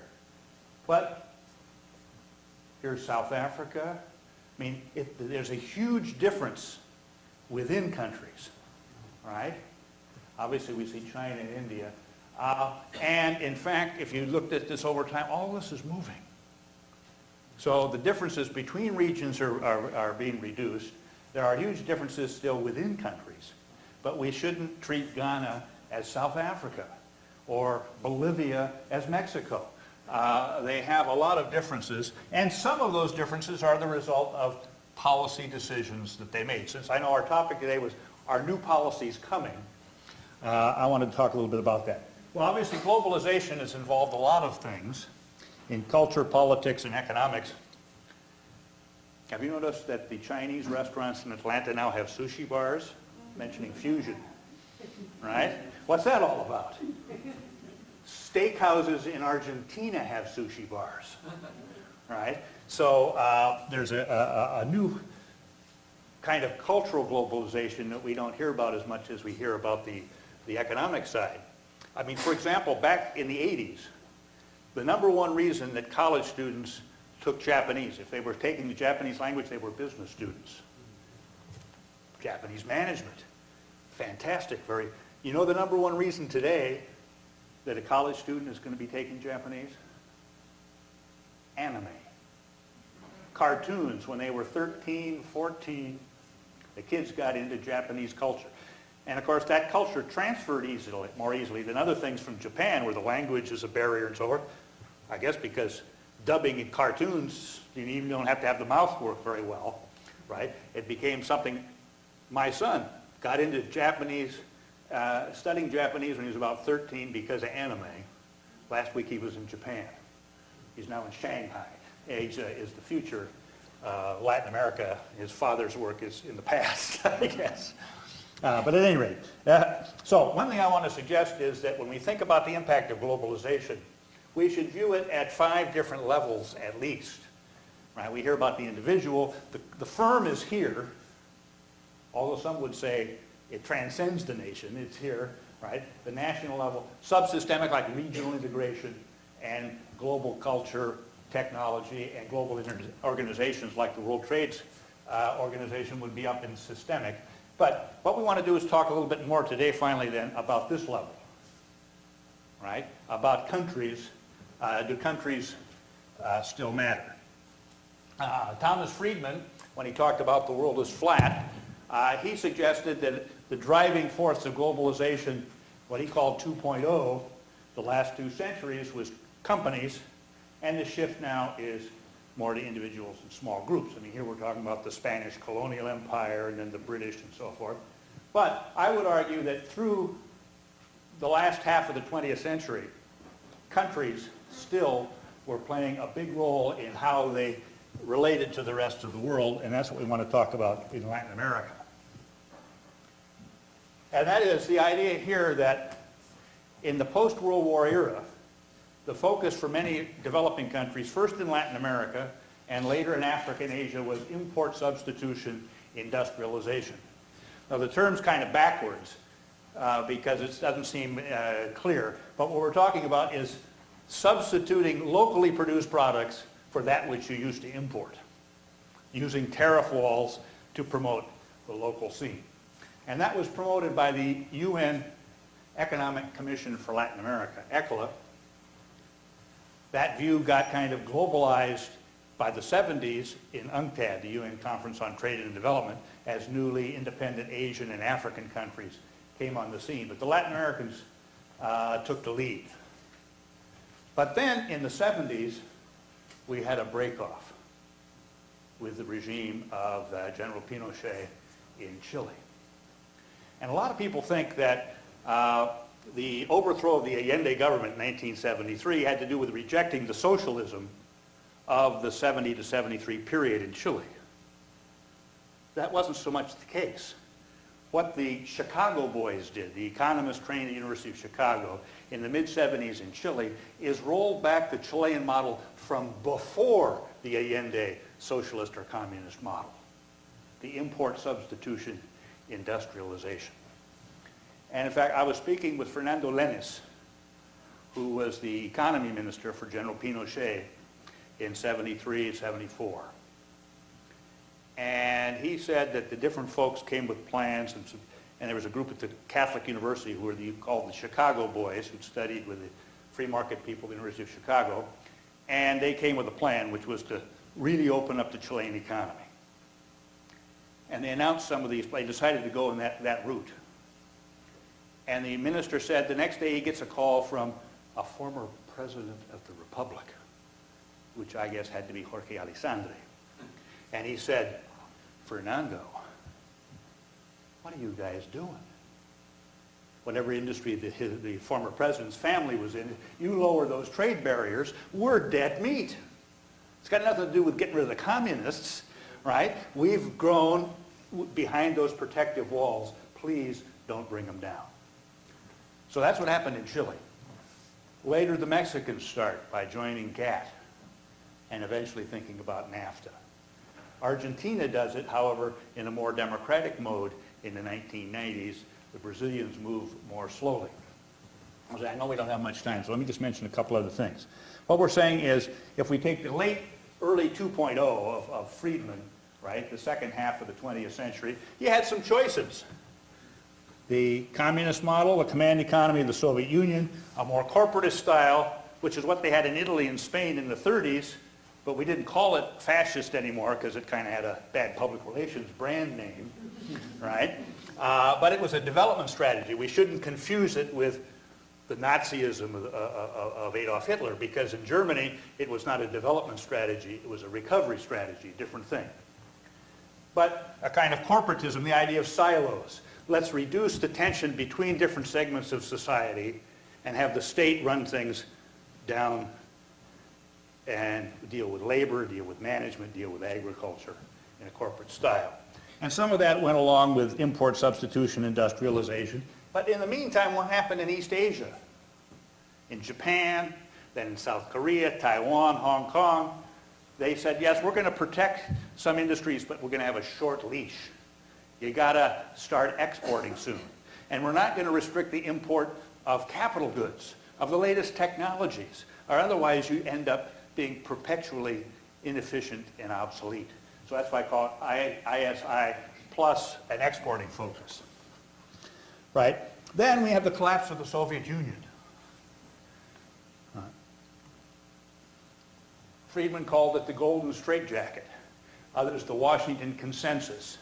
but here's South Africa. I mean, there's a huge difference within countries, right? Obviously, we see China and India. And in fact, if you looked at this over time, all this is moving. So the differences between regions are being reduced. There are huge differences still within countries. But we shouldn't treat Ghana as South Africa or Bolivia as Mexico. They have a lot of differences, and some of those differences are the result of policy decisions that they made. Since I know our topic today was are new policies coming, I wanted to talk a little bit about that. Well, obviously globalization has involved a lot of things in culture, politics, and economics. Have you noticed that the Chinese restaurants in Atlanta now have sushi bars? Mentioning fusion, right? What's that all about? Steakhouses in Argentina have sushi bars, right? So there's a new kind of cultural globalization that we don't hear about as much as we hear about the economic side. I mean, for example, back in the 80s, the number one reason that college students took Japanese, if they were taking the Japanese language, they were business students. Japanese management. Fantastic. You know the number one reason today that a college student is going to be taking Japanese? Anime. Cartoons. When they were 13, 14, the kids got into Japanese culture. And of course that culture transferred more easily than other things from Japan, where the language is a barrier and so forth. I guess because dubbing in cartoons, you even don't have to have the mouth work very well, right? It became something. My son got into Japanese, studying Japanese when he was about 13 because of anime. Last week he was in Japan. He's now in Shanghai. Asia is the future. Latin America, his father's work is in the past, I guess. But at any rate, so one thing I want to suggest is that when we think about the impact of globalization, we should view it at 5 different levels at least. Right? We hear about the individual. The firm is here. although some would say it transcends the nation. It's here, right? The national level, subsystemic like regional integration and global culture, technology, and global organizations like the World Trade Organization would be up in systemic. But what we want to do is talk a little bit more today, finally, then, about this level, right? About countries. Do countries still matter? Thomas Friedman, when he talked about the world as flat, he suggested that the driving force of globalization, what he called 2.0, the last 2 centuries, was companies, and the shift now is more to individuals and small groups. I mean, here we're talking about the Spanish colonial empire and then the British and so forth. But I would argue that through the last half of the 20th century, countries still were playing a big role in how they related to the rest of the world, and that's what we want to talk about in Latin America. And that is the idea here that in the post-World War era, the focus for many developing countries, first in Latin America and later in Africa and Asia, was import substitution, industrialization. Now the term's kind of backwards because it doesn't seem clear, but what we're talking about is substituting locally produced products for that which you used to import, using tariff walls to promote the local scene. And that was promoted by the UN Economic Commission for Latin America, ECLA. That view got kind of globalized by the 70s in UNCTAD, the UN Conference on Trade and Development, as newly independent Asian and African countries came on the scene. But the Latin Americans took the lead. But then in the 70s, we had a break-off with the regime of General Pinochet in Chile. And a lot of people think that the overthrow of the Allende government in 1973 had to do with rejecting the socialism of the 70 to 73 period in Chile. That wasn't so much the case. What the Chicago boys did, the economists trained at the University of Chicago in the mid-70s in Chile, is roll back the Chilean model from before the Allende socialist or communist model, the import substitution industrialization. And in fact, I was speaking with Fernando Lenis, who was the economy minister for General Pinochet in 73 and 74. And he said that the different folks came with plans, and there was a group at the Catholic University who were called the Chicago Boys, who studied with the free market people at the University of Chicago, and they came with a plan which was to really open up the Chilean economy. And they announced some of these, they decided to go in that route. And the minister said the next day he gets a call from a former president of the Republic, which I guess had to be Jorge Alessandri. And he said, Fernando, what are you guys doing? Whatever industry the former president's family was in, you lower those trade barriers, we're dead meat. It's got nothing to do with getting rid of the communists, right? We've grown behind those protective walls. Please don't bring them down. So that's what happened in Chile. Later, the Mexicans start by joining GATT and eventually thinking about NAFTA. Argentina does it, however, in a more democratic mode in the 1990s. The Brazilians move more slowly. I know we don't have much time, so let me just mention a couple other things. What we're saying is, if we take the early 2.0 of Friedman, right, the second half of the 20th century, you had some choices. The communist model, the command economy of the Soviet Union, a more corporatist style, which is what they had in Italy and Spain in the 30s, but we didn't call it fascist anymore because it kind of had a bad public relations brand name, right? But it was a development strategy. We shouldn't confuse it with the Nazism of Adolf Hitler, because in Germany it was not a development strategy, it was a recovery strategy, different thing. But a kind of corporatism, the idea of silos. Let's reduce the tension between different segments of society and have the state run things down and deal with labor, deal with management, deal with agriculture in a corporate style. And some of that went along with import substitution, industrialization. But in the meantime, what happened in East Asia? In Japan, then in South Korea, Taiwan, Hong Kong, they said, yes, we're going to protect some industries, but we're going to have a short leash. You got to start exporting soon. And we're not going to restrict the import of capital goods, of the latest technologies, or otherwise you end up being perpetually inefficient and obsolete. So that's why I call it ISI plus an exporting focus. Right? Then we have the collapse of the Soviet Union. Friedman called it the golden straitjacket. Others, the Washington Consensus,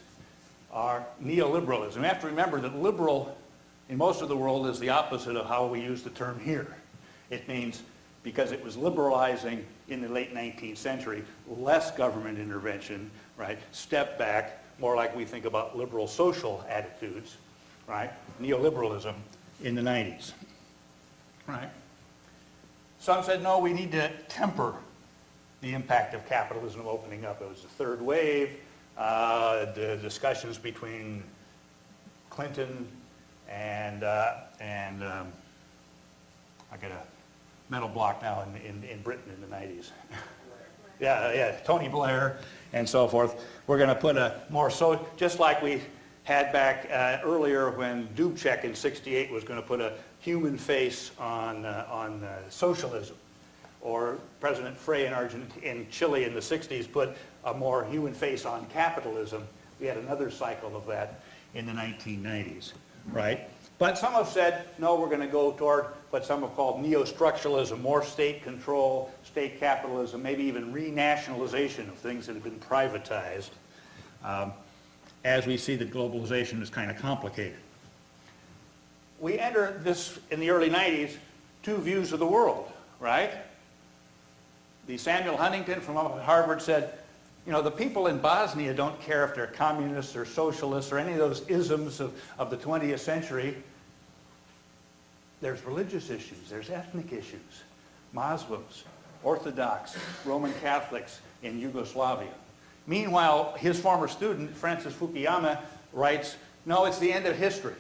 are neoliberalism. You have to remember that liberal in most of the world is the opposite of how we use the term here. It means, because it was liberalizing in the late 19th century, less government intervention, right? Step back, more like we think about liberal social attitudes, right? Neoliberalism in the 90s, right? Some said, no, we need to temper the impact of capitalism opening up. It was the third wave, the discussions between Clinton and I got a mental block now in Britain in the 90s. Yeah, Tony Blair and so forth. We're going to put a more, so just like we had back earlier when Dubček in '68 was going to put a human face on socialism. Or President Frey in Chile in the 60s put a more human face on capitalism. We had another cycle of that in the 1990s, right? But some have said, no, we're going to go toward what some have called neo-structuralism, more state control, state capitalism, maybe even renationalization of things that have been privatized, as we see that globalization is kind of complicated. We enter this, in the early 90s, two views of the world, right? The Samuel Huntington from Harvard said, you know, the people in Bosnia don't care if they're communists or socialists or any of those isms of the 20th century. There's religious issues, there's ethnic issues. Muslims, Orthodox, Roman Catholics in Yugoslavia. Meanwhile, his former student, Francis Fukuyama, writes, no, it's the end of history.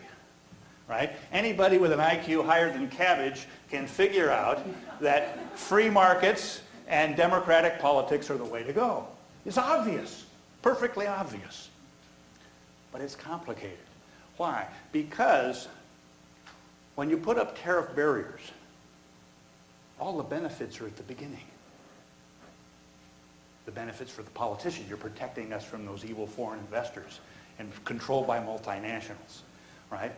Right? Anybody with an IQ higher than cabbage can figure out that free markets and democratic politics are the way to go. It's obvious, perfectly obvious. But it's complicated. Why? Because when you put up tariff barriers, all the benefits are at the beginning. The benefits for the politician, you're protecting us from those evil foreign investors and controlled by multinationals, right?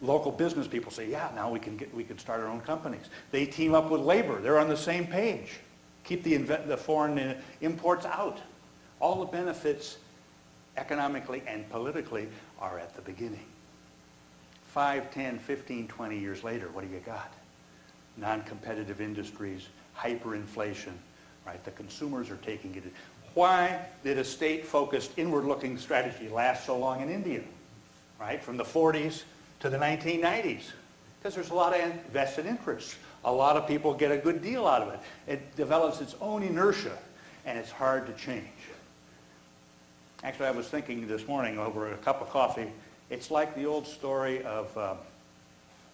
Local business people say, yeah, now we can start our own companies. They team up with labor. They're on the same page. Keep the foreign imports out. All the benefits economically and politically are at the beginning. 5, 10, 15, 20 years later, what do you got? Non-competitive industries, hyperinflation, right? The consumers are taking it. Why did a state-focused, inward-looking strategy last so long in India, right? From the 40s to the 1990s, because there's a lot of vested interests. A lot of people get a good deal out of it. It develops its own inertia, and it's hard to change. Actually, I was thinking this morning over a cup of coffee, it's like the old story of,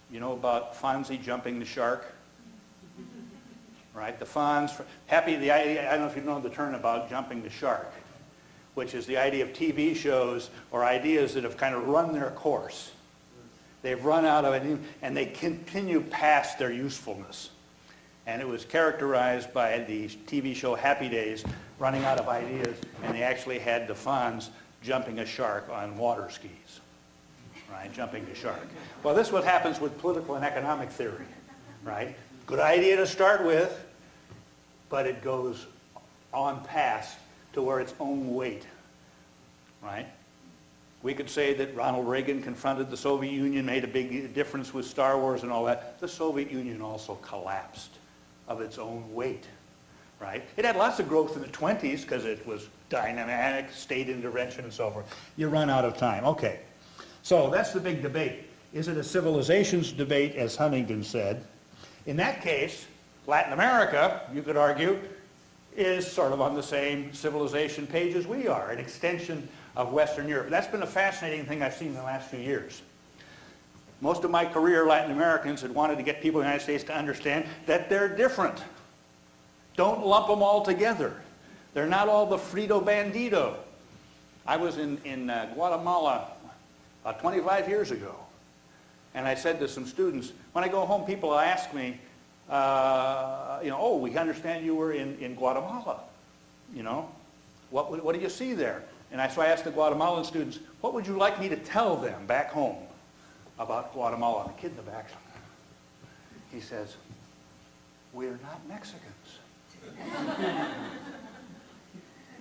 you know, about Fonzie jumping the shark? Right? The Fonz, I don't know if you know the term about jumping the shark, which is the idea of TV shows or ideas that have kind of run their course. They've run out of it, and they continue past their usefulness. And it was characterized by the TV show Happy Days running out of ideas, and they actually had the Fonz jumping a shark on water skis, right? Jumping the shark. Well, this is what happens with political and economic theory, right? Good idea to start with, but it goes on past to where its own weight, right? We could say that Ronald Reagan confronted the Soviet Union, made a big difference with Star Wars and all that. The Soviet Union also collapsed of its own weight, right? It had lots of growth in the 20s because it was dynamic, state intervention and so forth. You run out of time. Okay. So that's the big debate. Is it a civilizations debate, as Huntington said? In that case, Latin America, you could argue, is sort of on the same civilization page as we are, an extension of Western Europe. That's been a fascinating thing I've seen in the last few years. Most of my career, Latin Americans had wanted to get people in the United States to understand that they're different. Don't lump them all together. They're not all the Frito Bandito. I was in Guatemala about 25 years ago. And I said to some students, when I go home, people ask me, oh, we understand you were in Guatemala. What do you see there? And so I asked the Guatemalan students, what would you like me to tell them back home about Guatemala? And the kid in the back, he says, we're not Mexicans.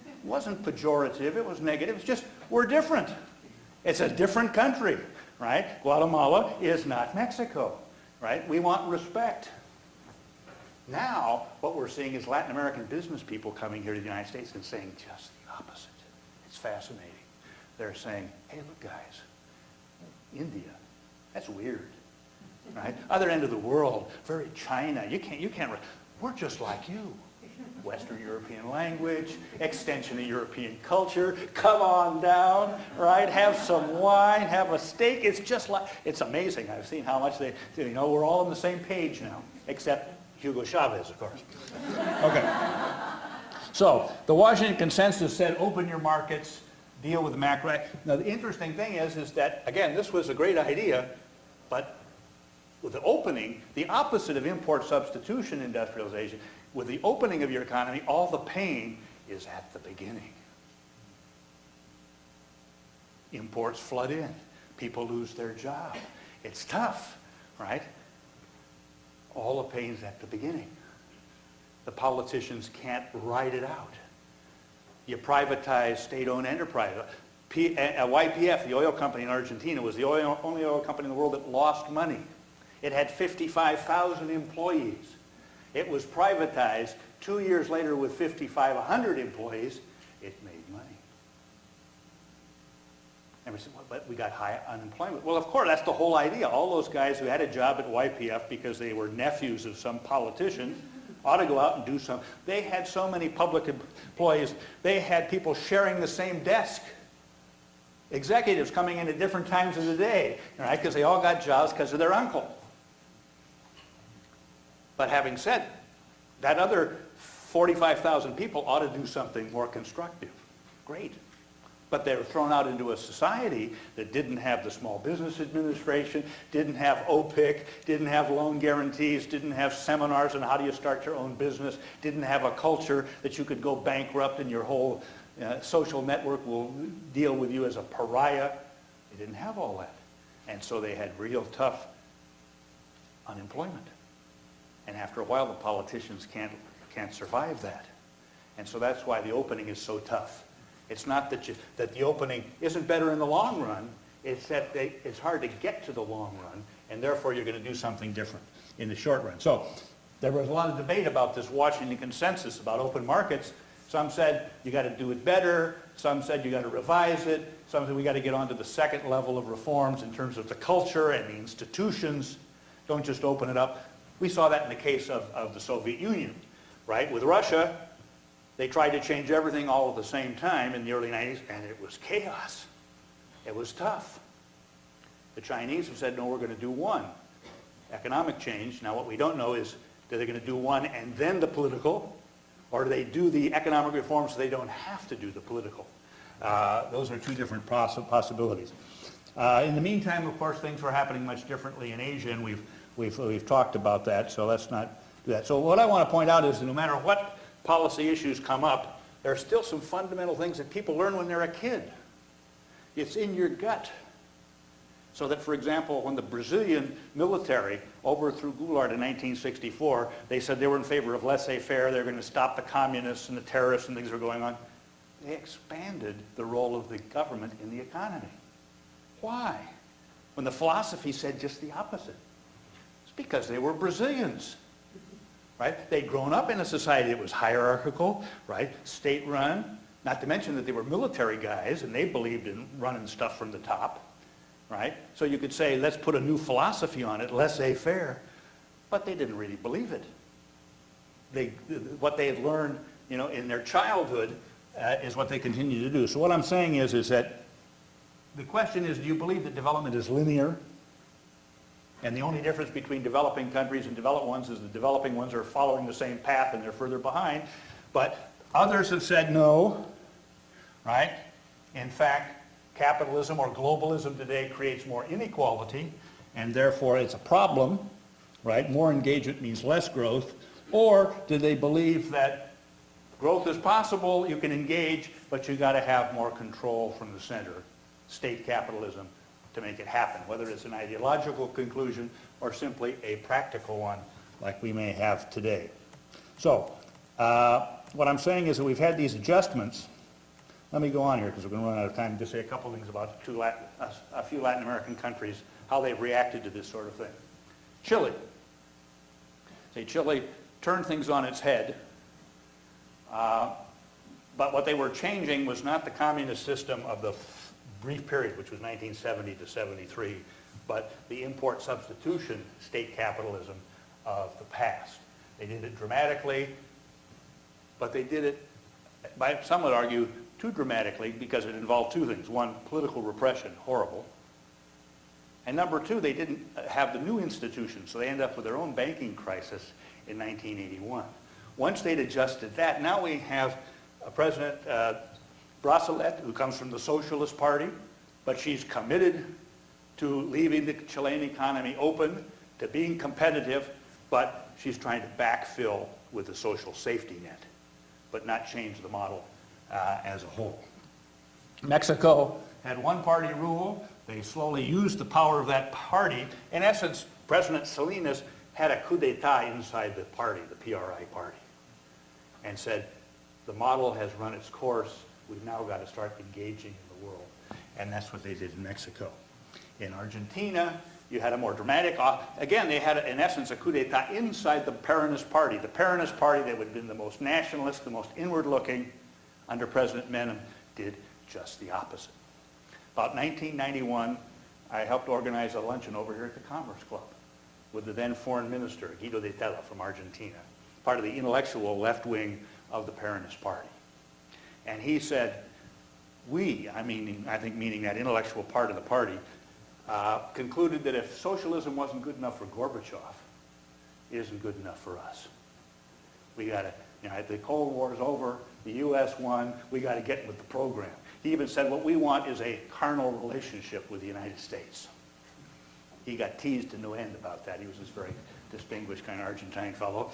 It wasn't pejorative, it was negative, it's just, we're different. It's a different country, right? Guatemala is not Mexico, right? We want respect. Now, what we're seeing is Latin American business people coming here to the United States and saying just the opposite. It's fascinating. They're saying, hey, look, guys, India, that's weird, right? Other end of the world, very China. You can't, we're just like you. Western European language, extension of European culture, come on down, right? Have some wine, have a steak. It's just like, it's amazing. I've seen how much we're all on the same page now, except Hugo Chavez, of course. Okay. So the Washington Consensus said, open your markets, deal with the macro. Now the interesting thing is that, again, this was a great idea, but with the opening, the opposite of import substitution industrialization, with the opening of your economy, all the pain is at the beginning. Imports flood in. People lose their job. It's tough, right? All the pain's at the beginning. The politicians can't ride it out. You privatize state-owned enterprise. YPF, the oil company in Argentina, was the only oil company in the world that lost money. It had 55,000 employees. It was privatized. 2 years later, with 5,500 employees, it made money. And we said, well, but we got high unemployment. Well, of course, that's the whole idea. All those guys who had a job at YPF because they were nephews of some politician ought to go out and do something. They had so many public employees. They had people sharing the same desk. Executives coming in at different times of the day, right? Because they all got jobs because of their uncle. But having said, that other 45,000 people ought to do something more constructive. Great. But they were thrown out into a society that didn't have the Small Business Administration, didn't have OPIC, didn't have loan guarantees, didn't have seminars on how do you start your own business, didn't have a culture that you could go bankrupt and your whole social network will deal with you as a pariah. They didn't have all that. And so they had real tough unemployment. And after a while, the politicians can't survive that. And so that's why the opening is so tough. It's not that the opening isn't better in the long run. It's that it's hard to get to the long run, and therefore you're going to do something different in the short run. So there was a lot of debate about this Washington Consensus about open markets. Some said you got to do it better. Some said you got to revise it. Some said we got to get on to the second level of reforms in terms of the culture and the institutions. Don't just open it up. We saw that in the case of the Soviet Union, right? With Russia, they tried to change everything all at the same time in the early 90s, and it was chaos. It was tough. The Chinese have said, no, we're going to do one. Economic change. Now, what we don't know is, are they going to do one and then the political, or do they do the economic reforms so they don't have to do the political? Those are two different possibilities. In the meantime, of course, things were happening much differently in Asia, and we've talked about that, so let's not do that. So what I want to point out is that no matter what policy issues come up, there are still some fundamental things that people learn when they're a kid. It's in your gut. So that, for example, when the Brazilian military overthrew Goulart in 1964, they said they were in favor of laissez-faire, they were going to stop the communists and the terrorists and things that were going on. They expanded the role of the government in the economy. Why? When the philosophy said just the opposite. It's because they were Brazilians. Right? They'd grown up in a society that was hierarchical, right? State-run, not to mention that they were military guys and they believed in running stuff from the top, right? So you could say, let's put a new philosophy on it, laissez-faire, but they didn't really believe it. What they had learned, in their childhood is what they continue to do. So what I'm saying is that the question is, do you believe that development is linear? And the only difference between developing countries and developed ones is the developing ones are following the same path and they're further behind. But others have said no, right? In fact, capitalism or globalism today creates more inequality, and therefore it's a problem, right? More engagement means less growth. Or do they believe that growth is possible, you can engage, but you got to have more control from the center, state capitalism, to make it happen, whether it's an ideological conclusion or simply a practical one like we may have today. So what I'm saying is that we've had these adjustments. Let me go on here because we're going to run out of time and just say a couple things about a few Latin American countries, how they've reacted to this sort of thing. Chile. Say Chile turned things on its head, but what they were changing was not the communist system of the brief period, which was 1970 to 73, but the import substitution state capitalism of the past. They did it dramatically, but they did it, some would argue, too dramatically because it involved two things. One, political repression, horrible. And number two, they didn't have the new institutions, so they ended up with their own banking crisis in 1981. Once they'd adjusted that, now we have a President Brasselet, who comes from the Socialist Party, but she's committed to leaving the Chilean economy open, to being competitive, but she's trying to backfill with the social safety net, but not change the model as a whole. Mexico had one-party rule. They slowly used the power of that party. In essence, President Salinas had a coup d'etat inside the party, the PRI party, and said, the model has run its course. We've now got to start engaging in the world. And that's what they did in Mexico. In Argentina, you had a more dramatic, again, they had, in essence, a coup d'etat inside the Peronist party. The Peronist party that would have been the most nationalist, the most inward-looking under President Menem did just the opposite. About 1991, I helped organize a luncheon over here at the Commerce Club with the then foreign minister, Guido de Tella from Argentina, part of the intellectual left wing of the Peronist party. And he said, I think meaning that intellectual part of the party, concluded that if socialism wasn't good enough for Gorbachev, it isn't good enough for us. We got to, the Cold War is over, the U.S. won, we got to get with the program. He even said what we want is a carnal relationship with the United States. He got teased to no end about that. He was this very distinguished kind of Argentine fellow.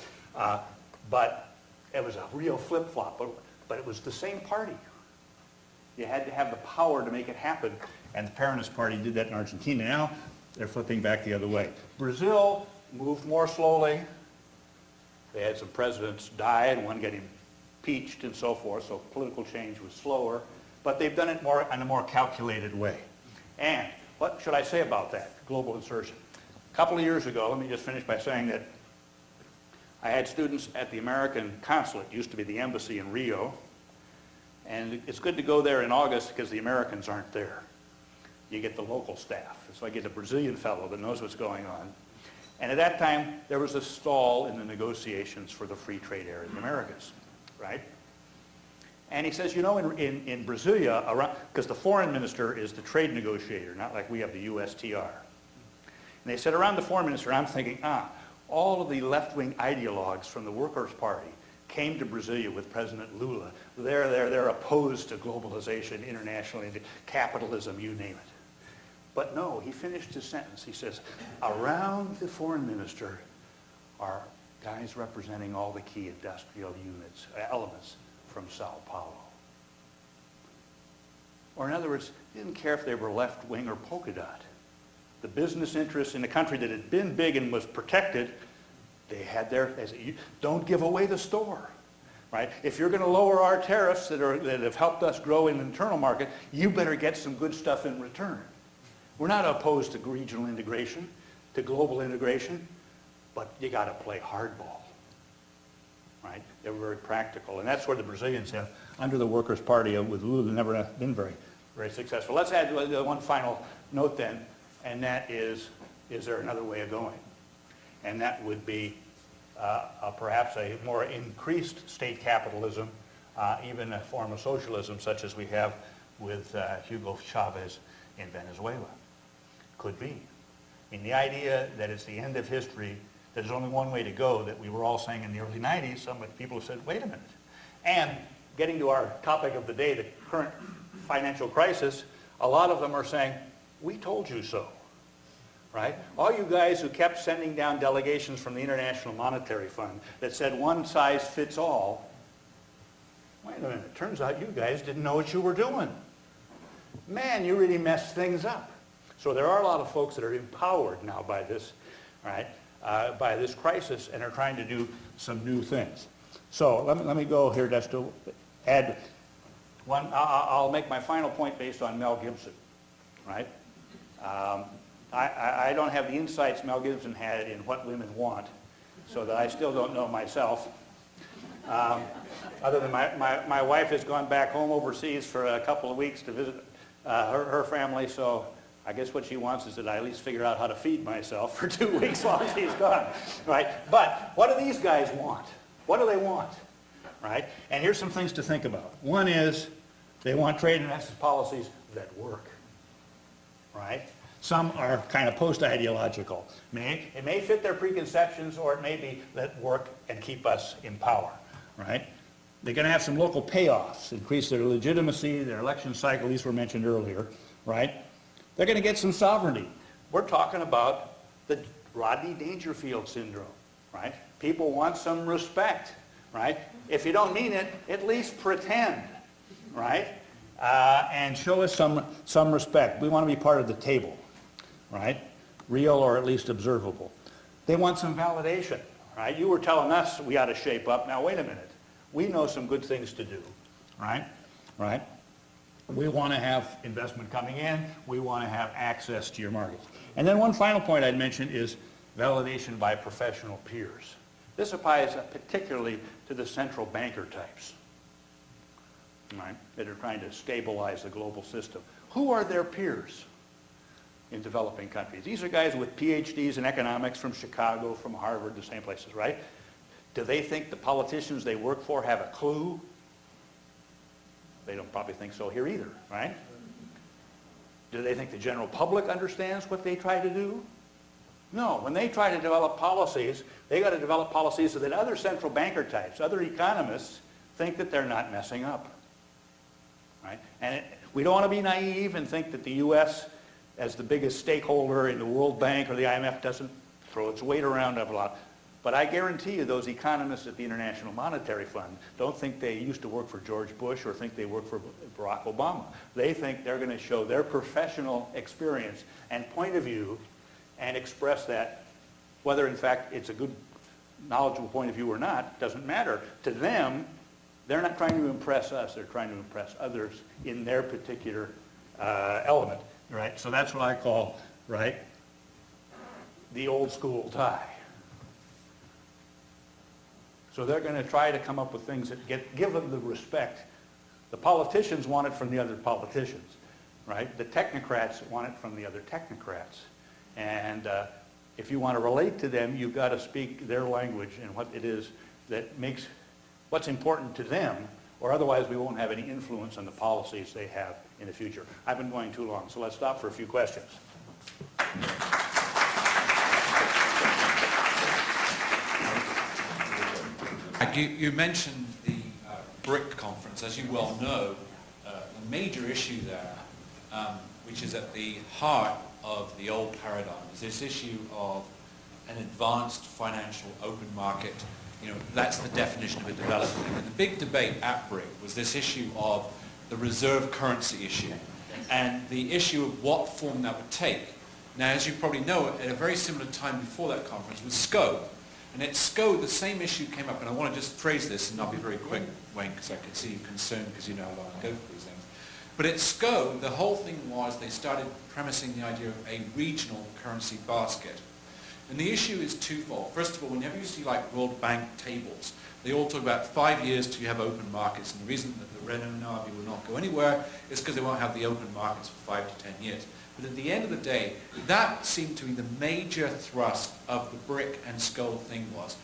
But it was a real flip-flop, but it was the same party. You had to have the power to make it happen. And the Peronist party did that in Argentina. Now they're flipping back the other way. Brazil moved more slowly. They had some presidents die and one get impeached and so forth, so political change was slower. But they've done it in a more calculated way. And what should I say about that, global insertion? A couple of years ago, let me just finish by saying that I had students at the American consulate, used to be the embassy in Rio, and it's good to go there in August because the Americans aren't there. You get the local staff. So I get a Brazilian fellow that knows what's going on. And at that time, there was a stall in the negotiations for the free trade area in the Americas, right? And he says, in Brasilia, because the foreign minister is the trade negotiator, not like we have the USTR. And they said, around the foreign minister, I'm thinking, all of the left-wing ideologues from the Workers' Party came to Brasilia with President Lula. They're opposed to globalization, international capitalism, you name it. But no, he finished his sentence. He says, around the foreign minister are guys representing all the key industrial elements from Sao Paulo. Or in other words, he didn't care if they were left-wing or polka dot. The business interests in a country that had been big and was protected, they said, don't give away the store, right? If you're going to lower our tariffs that have helped us grow in the internal market, you better get some good stuff in return. We're not opposed to regional integration, to global integration, but you got to play hardball, right? They were very practical, and that's where the Brazilians have, under the Workers' Party with Lula, never been very, very successful. Let's add one final note then, and that is there another way of going? And that would be perhaps a more increased state capitalism, even a form of socialism such as we have with Hugo Chavez in Venezuela. Could be. I mean, the idea that it's the end of history, there's only one way to go, that we were all saying in the early 90s, some people have said, wait a minute. And getting to our topic of the day, the current financial crisis, a lot of them are saying, we told you so, right? All you guys who kept sending down delegations from the International Monetary Fund that said one size fits all, wait a minute, it turns out you guys didn't know what you were doing. Man, you really messed things up. So there are a lot of folks that are empowered now by this, right, by this crisis, and are trying to do some new things. So let me go here just to add one. I'll make my final point based on Mel Gibson, right? I don't have the insights Mel Gibson had in what women want, so that I still don't know myself. Other than my wife has gone back home overseas for a couple of weeks to visit her family, so I guess what she wants is that I at least figure out how to feed myself for 2 weeks while she's gone, right? But what do these guys want? What do they want, right? And here's some things to think about. One is they want trade and investment policies that work, right? Some are kind of post-ideological. It may fit their preconceptions, or it may be that work and keep us in power, right? They're going to have some local payoffs, increase their legitimacy, their election cycle, these were mentioned earlier, right? They're going to get some sovereignty. We're talking about the Rodney Dangerfield syndrome, right? People want some respect, right? If you don't mean it, at least pretend, right? And show us some respect. We want to be part of the table, right? Real or at least observable. They want some validation, right? You were telling us we ought to shape up. Now, wait a minute. We know some good things to do, right? Right? We want to have investment coming in. We want to have access to your markets. And then one final point I'd mention is validation by professional peers. This applies particularly to the central banker types, right, that are trying to stabilize the global system. Who are their peers in developing countries? These are guys with PhDs in economics from Chicago, from Harvard, the same places, right? Do they think the politicians they work for have a clue? They don't probably think so here either, right? Do they think the general public understands what they try to do? No. When they try to develop policies, they got to develop policies so that other central banker types, other economists, think that they're not messing up, right? And we don't want to be naive and think that the U.S., as the biggest stakeholder in the World Bank or the IMF, doesn't throw its weight around a lot. But I guarantee you those economists at the International Monetary Fund don't think they used to work for George Bush or think they work for Barack Obama. They think they're going to show their professional experience and point of view and express that, whether in fact it's a good, knowledgeable point of view or not, doesn't matter. To them, they're not trying to impress us, they're trying to impress others in their particular element, right? So that's what I call, right, the old school tie. So they're going to try to come up with things that give them the respect. The politicians want it from the other politicians, right? The technocrats want it from the other technocrats. And if you want to relate to them, you've got to speak their language and what it is that makes what's important to them, or otherwise we won't have any influence on the policies they have in the future. I've been going too long, so let's stop for a few questions. You mentioned the BRIC conference. As you well know, the major issue there, which is at the heart of the old paradigm, is this issue of an advanced financial open market. You know, that's the definition of a development. And the big debate at BRIC was this issue of the reserve currency issue and the issue of what form that would take. Now, as you probably know, at a very similar time before that conference was SCO. And at SCO, the same issue came up, and I want to just phrase this, and I'll be very quick, Wayne, because I can see you concerned because you know how long I go for these things. But at SCO, the whole thing was they started premising the idea of a regional currency basket. And the issue is twofold. First of all, whenever you see like World Bank tables, they all talk about 5 years till you have open markets, and the reason that the Renminbi will not go anywhere is because they won't have the open markets for 5 to 10 years. But at the end of the day, that seemed to be the major thrust of the BRIC and SCO thing was.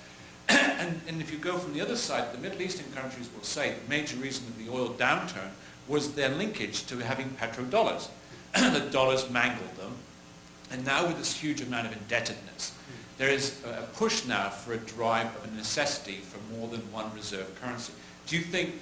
and if you go from the other side, the Middle Eastern countries will say the major reason of the oil downturn was their linkage to having petrodollars. The dollars mangled them. And now with this huge amount of indebtedness, there is a push now for a drive of a necessity for more than one reserve currency. Do you think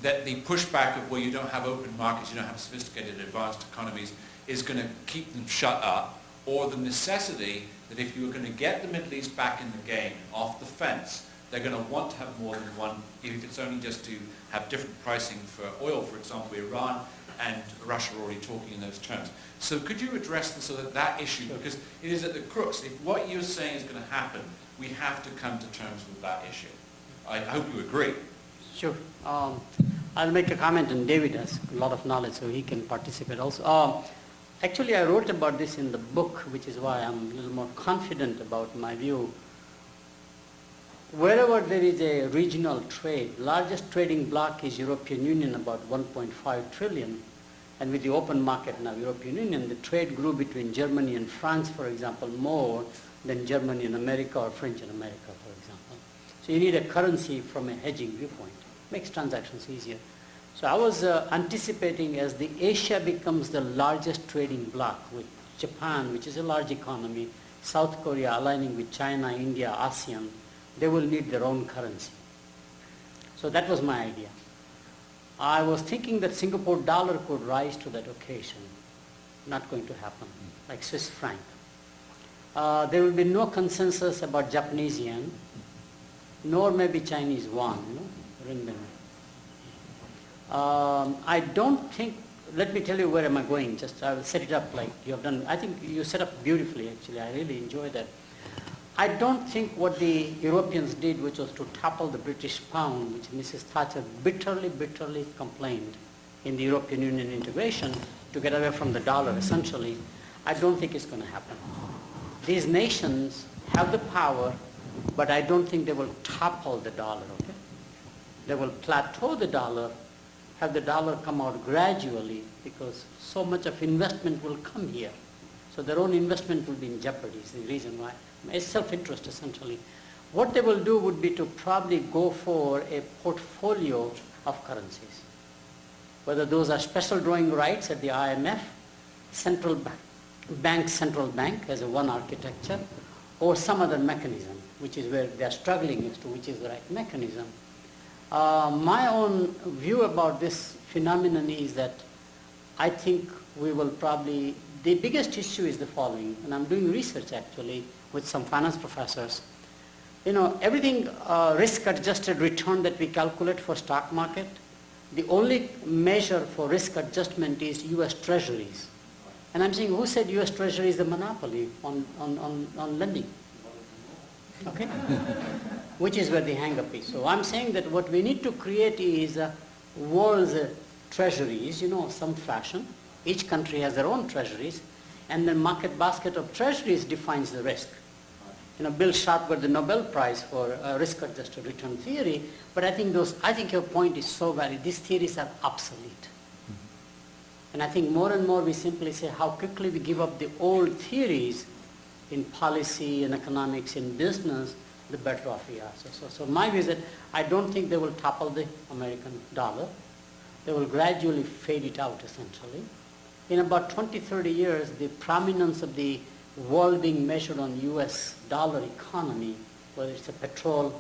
that the pushback of where you don't have open markets, you don't have sophisticated advanced economies, is going to keep them shut up, or the necessity that if you were going to get the Middle East back in the game, off the fence, they're going to want to have more than one, even if it's only just to have different pricing for oil, for example. Iran and Russia are already talking in those terms. So could you address that issue? Because it is at the crux. If what you're saying is going to happen, we have to come to terms with that issue. I hope you agree. Sure. I'll make a comment, and David has a lot of knowledge, so he can participate also. Actually, I wrote about this in the book, which is why I'm a little more confident about my view. Wherever there is a regional trade, largest trading bloc is European Union, about 1.5 trillion. And with the open market now, European Union, the trade grew between Germany and France, for example, more than Germany and America or French and America, for example. So you need a currency from a hedging viewpoint. Makes transactions easier. So I was anticipating as the Asia becomes the largest trading bloc with Japan, which is a large economy, South Korea aligning with China, India, ASEAN, they will need their own currency. So that was my idea. I was thinking that Singapore dollar could rise to that occasion. Not going to happen, like Swiss franc. There will be no consensus about Japanese yen, nor maybe Chinese yuan, renminbi. I don't think, let me tell you where am I going, just I will set it up like you have done. I think you set up beautifully actually, I really enjoy that. I don't think what the Europeans did, which was to topple the British pound, which Mrs. Thatcher bitterly complained in the European Union integration to get away from the dollar essentially, I don't think it's going to happen. These nations have the power, but I don't think they will topple the dollar, okay? They will plateau the dollar, have the dollar come out gradually because so much of investment will come here. So their own investment will be in jeopardy is the reason why. It's self-interest essentially. What they will do would be to probably go for a portfolio of currencies. Whether those are special drawing rights at the IMF, central bank as a one architecture, or some other mechanism, which is where they are struggling as to which is the right mechanism. My own view about this phenomenon is that I think we will probably, the biggest issue is the following, and I'm doing research actually with some finance professors. Everything risk-adjusted return that we calculate for stock market, the only measure for risk adjustment is U.S. Treasuries. And I'm saying, who said U.S. Treasury is the monopoly on lending? Okay? Which is where the hang-up is. So I'm saying that what we need to create is world's treasuries, some fashion. Each country has their own treasuries, and the market basket of treasuries defines the risk. Bill Sharpe got the Nobel Prize for risk-adjusted return theory, but I think your point is so valid. These theories are obsolete. And I think more and more we simply say how quickly we give up the old theories in policy, in economics, in business, the better off we are. So my view is that I don't think they will topple the American dollar. They will gradually fade it out essentially. In about 20, 30 years, the prominence of the world being measured on US dollar economy, whether it's a petrol,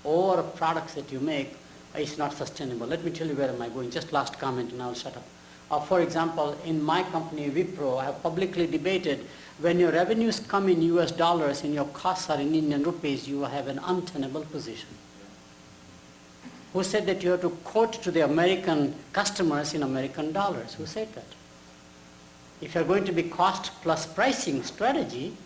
or products that you make, is not sustainable. Let me tell you where am I going. Just last comment and I'll shut up. For example, in my company, Wipro, I have publicly debated when your revenues come in US dollars and your costs are in Indian rupees, you have an untenable position. Who said that you have to quote to the American customers in American dollars? Who said that? If you're going to be cost plus pricing strategy,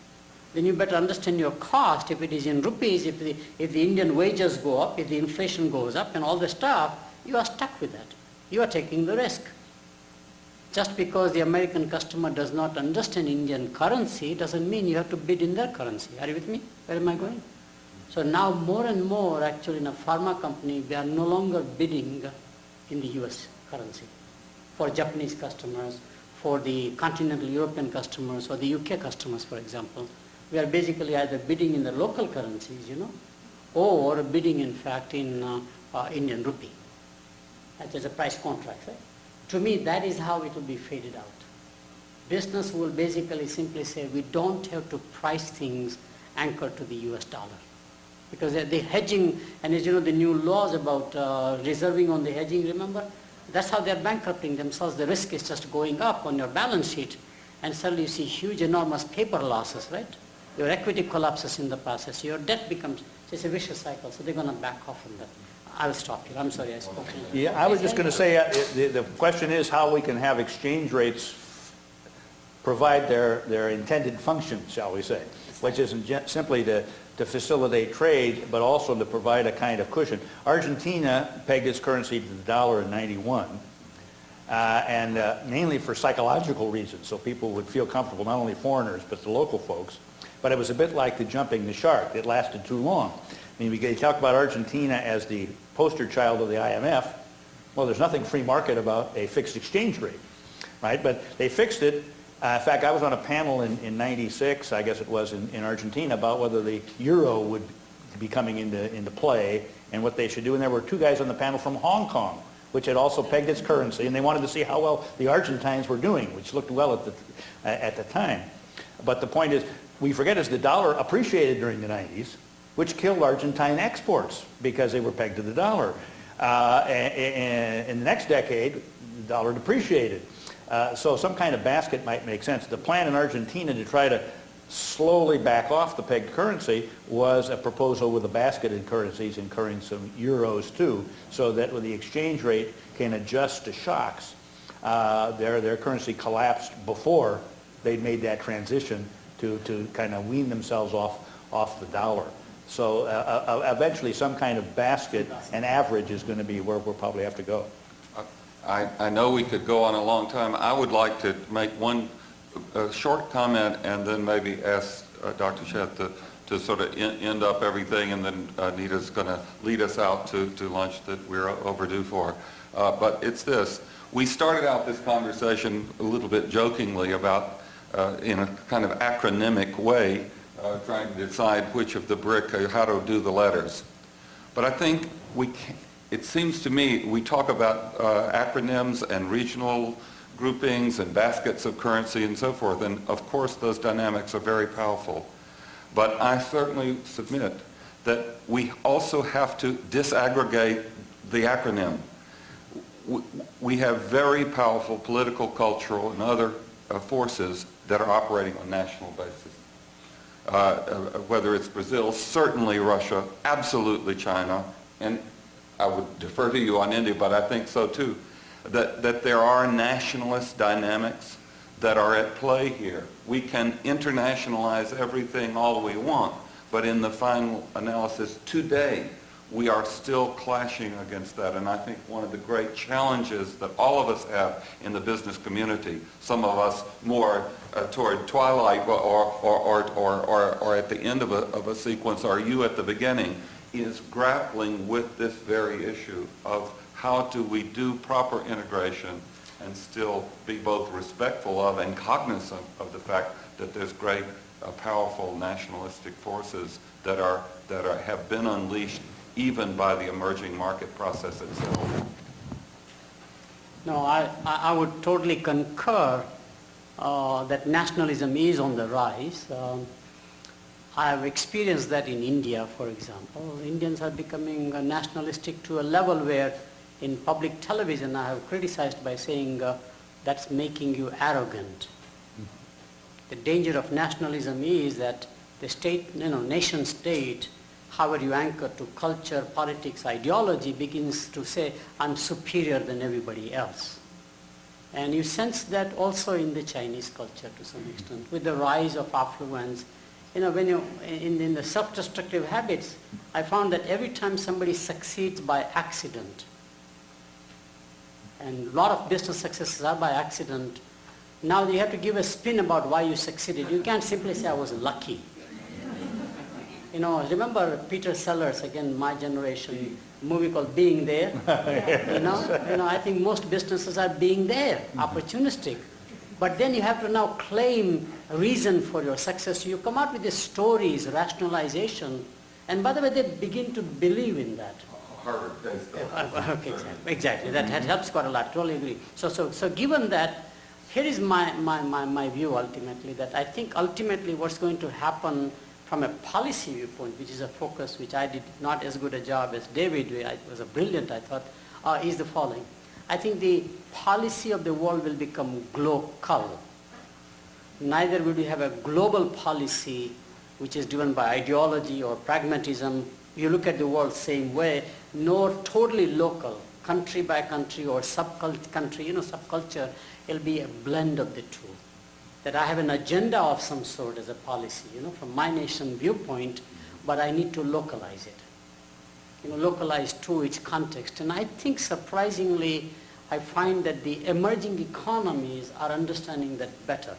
then you better understand your cost. If it is in rupees, if the Indian wages go up, if the inflation goes up and all the stuff, you are stuck with that. You are taking the risk. Just because the American customer does not understand Indian currency doesn't mean you have to bid in their currency. Are you with me? Where am I going? So now more and more actually in a pharma company, they are no longer bidding in the US currency for Japanese customers, for the continental European customers or the UK customers, for example. We are basically either bidding in the local currencies, or bidding in fact in Indian rupee. That is a price contract, right? To me, that is how it will be faded out. Business will basically simply say, we don't have to price things anchored to the US dollar. Because the hedging, and as you know, the new laws about reserving on the hedging, remember? That's how they're bankrupting themselves. The risk is just going up on your balance sheet, and suddenly you see huge, enormous paper losses, right? Your equity collapses in the process. Your debt becomes, it's a vicious cycle, so they're going to back off from that. I'll stop here. I'm sorry I spoke. Yeah, I was just going to say, the question is how we can have exchange rates provide their intended function, shall we say, which isn't simply to facilitate trade, but also to provide a kind of cushion. Argentina pegged its currency to the dollar in 91, and mainly for psychological reasons, so people would feel comfortable, not only foreigners, but the local folks. But it was a bit like the jumping the shark. It lasted too long. I mean, we talk about Argentina as the poster child of the IMF. Well, there's nothing free market about a fixed exchange rate, right? But they fixed it. In fact, I was on a panel in 96, I guess it was, in Argentina about whether the euro would be coming into play and what they should do. And there were two guys on the panel from Hong Kong, which had also pegged its currency, and they wanted to see how well the Argentines were doing, which looked well at the time. But the point is, we forget is the dollar appreciated during the 90s, which killed Argentine exports because they were pegged to the dollar. In the next decade, the dollar depreciated. So some kind of basket might make sense. The plan in Argentina to try to slowly back off the pegged currency was a proposal with a basket in currencies, incurring some euros too, so that when the exchange rate can adjust to shocks, their currency collapsed before they made that transition to kind of wean themselves off the dollar. So eventually some kind of basket and average is going to be where we'll probably have to go. I know we could go on a long time. I would like to make one short comment and then maybe ask Dr. Sheth to sort of end up everything, and then Nita's going to lead us out to lunch that we're overdue for. But it's this. We started out this conversation a little bit jokingly about, in a kind of acronymic way, trying to decide which of the BRIC, how to do the letters. But I think it seems to me we talk about acronyms and regional groupings and baskets of currency and so forth, and of course those dynamics are very powerful. But I certainly submit that we also have to disaggregate the acronym. We have very powerful political, cultural, and other forces that are operating on a national basis. Whether it's Brazil, certainly Russia, absolutely China, and I would defer to you on India, but I think so too, that there are nationalist dynamics that are at play here. We can internationalize everything all we want, but in the final analysis today, we are still clashing against that. And I think one of the great challenges that all of us have in the business community, some of us more toward twilight or at the end of a sequence, or you at the beginning, is grappling with this very issue of how do we do proper integration and still be both respectful of and cognizant of the fact that there's great, powerful nationalistic forces that have been unleashed even by the emerging market process itself. No, I would totally concur that nationalism is on the rise. I have experienced that in India, for example. Indians are becoming nationalistic to a level where in public television I have criticized by saying that's making you arrogant. The danger of nationalism is that the state, nation state, however you anchor to culture, politics, ideology, begins to say, I'm superior than everybody else. And you sense that also in the Chinese culture to some extent, with the rise of affluence. When you, in the self-destructive habits, I found that every time somebody succeeds by accident, and a lot of business successes are by accident, now you have to give a spin about why you succeeded. You can't simply say, I was lucky. Remember Peter Sellers, again, my generation, movie called Being There? I think most businesses are being there, opportunistic. But then you have to now claim a reason for your success. You come out with these stories, rationalization, and by the way, they begin to believe in that. Harvard case Okay, exactly. That helps quite a lot. Totally agree. So given that, here is my view ultimately, that I think ultimately what's going to happen from a policy viewpoint, which is a focus which I did not as good a job as David, I was a brilliant, I thought, is the following. I think the policy of the world will become global. Neither will we have a global policy which is driven by ideology or pragmatism. You look at the world same way, nor totally local, country by country or subculture. It'll be a blend of the two. That I have an agenda of some sort as a policy, from my nation viewpoint, but I need to localize it. Localize to its context. And I think surprisingly, I find that the emerging economies are understanding that better.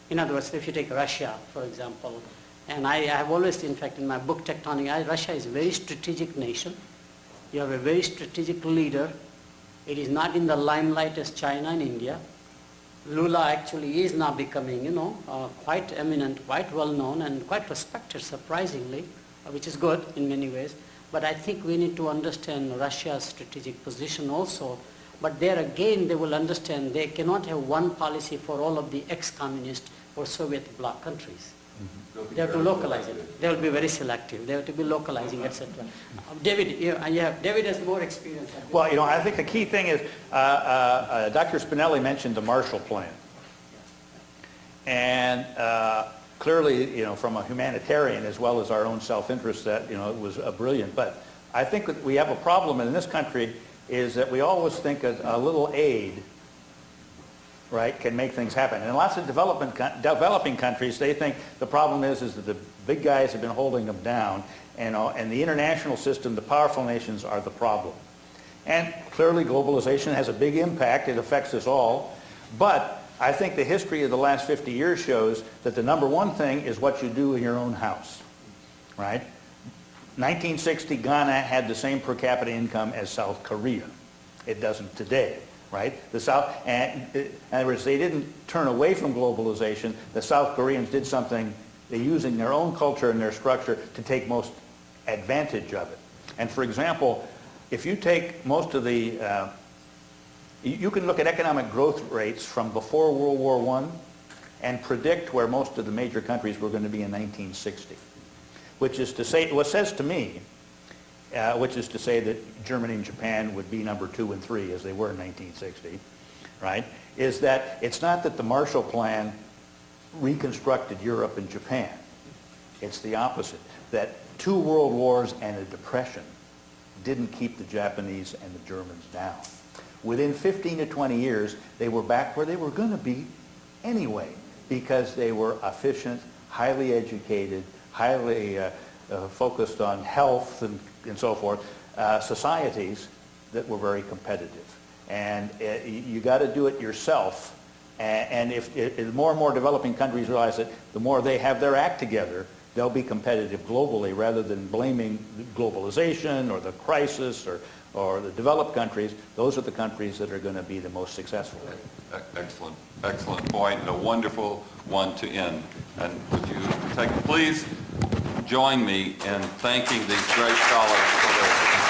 In other words, if you take Russia, for example, and I have always, in fact, in my book, Tectonic, Russia is a very strategic nation. You have a very strategic leader. It is not in the limelight as China and India. Lula actually is now becoming, quite eminent, quite well known, and quite respected, surprisingly, which is good in many ways. But I think we need to understand Russia's strategic position also. But there again, they will understand they cannot have one policy for all of the ex-communist or Soviet bloc countries. They have to localize it. They will be very selective. They have to be localizing, etc. David, David has more experience. Well, I think the key thing is Dr. Spinelli mentioned the Marshall Plan. And clearly, from a humanitarian as well as our own self-interest, that, it was brilliant. But I think that we have a problem in this country is that we always think a little aid, right, can make things happen. And lots of developing countries, they think the problem is that the big guys have been holding them down, and the international system, the powerful nations are the problem. And clearly globalization has a big impact. It affects us all. But I think the history of the last 50 years shows that the number one thing is what you do in your own house, right? 1960, Ghana had the same per capita income as South Korea. It doesn't today, right? The South, and in other words, they didn't turn away from globalization. The South Koreans did something, they're using their own culture and their structure to take most advantage of it. And for example, if you take most of the, you can look at economic growth rates from before World War I and predict where most of the major countries were going to be in 1960. Which is to say, what says to me, which is to say that Germany and Japan would be number 2 and 3 as they were in 1960, right, is that it's not that the Marshall Plan reconstructed Europe and Japan. It's the opposite, that 2 world wars and a depression didn't keep the Japanese and the Germans down. Within 15 to 20 years, they were back where they were going to be anyway, because they were efficient, highly educated, highly focused on health and so forth, societies that were very competitive. And you got to do it yourself. And if more and more developing countries realize that the more they have their act together, they'll be competitive globally rather than blaming globalization or the crisis or the developed countries. Those are the countries that are going to be the most successful. Excellent point, and a wonderful one to end. And would you please join me in thanking these great scholars for their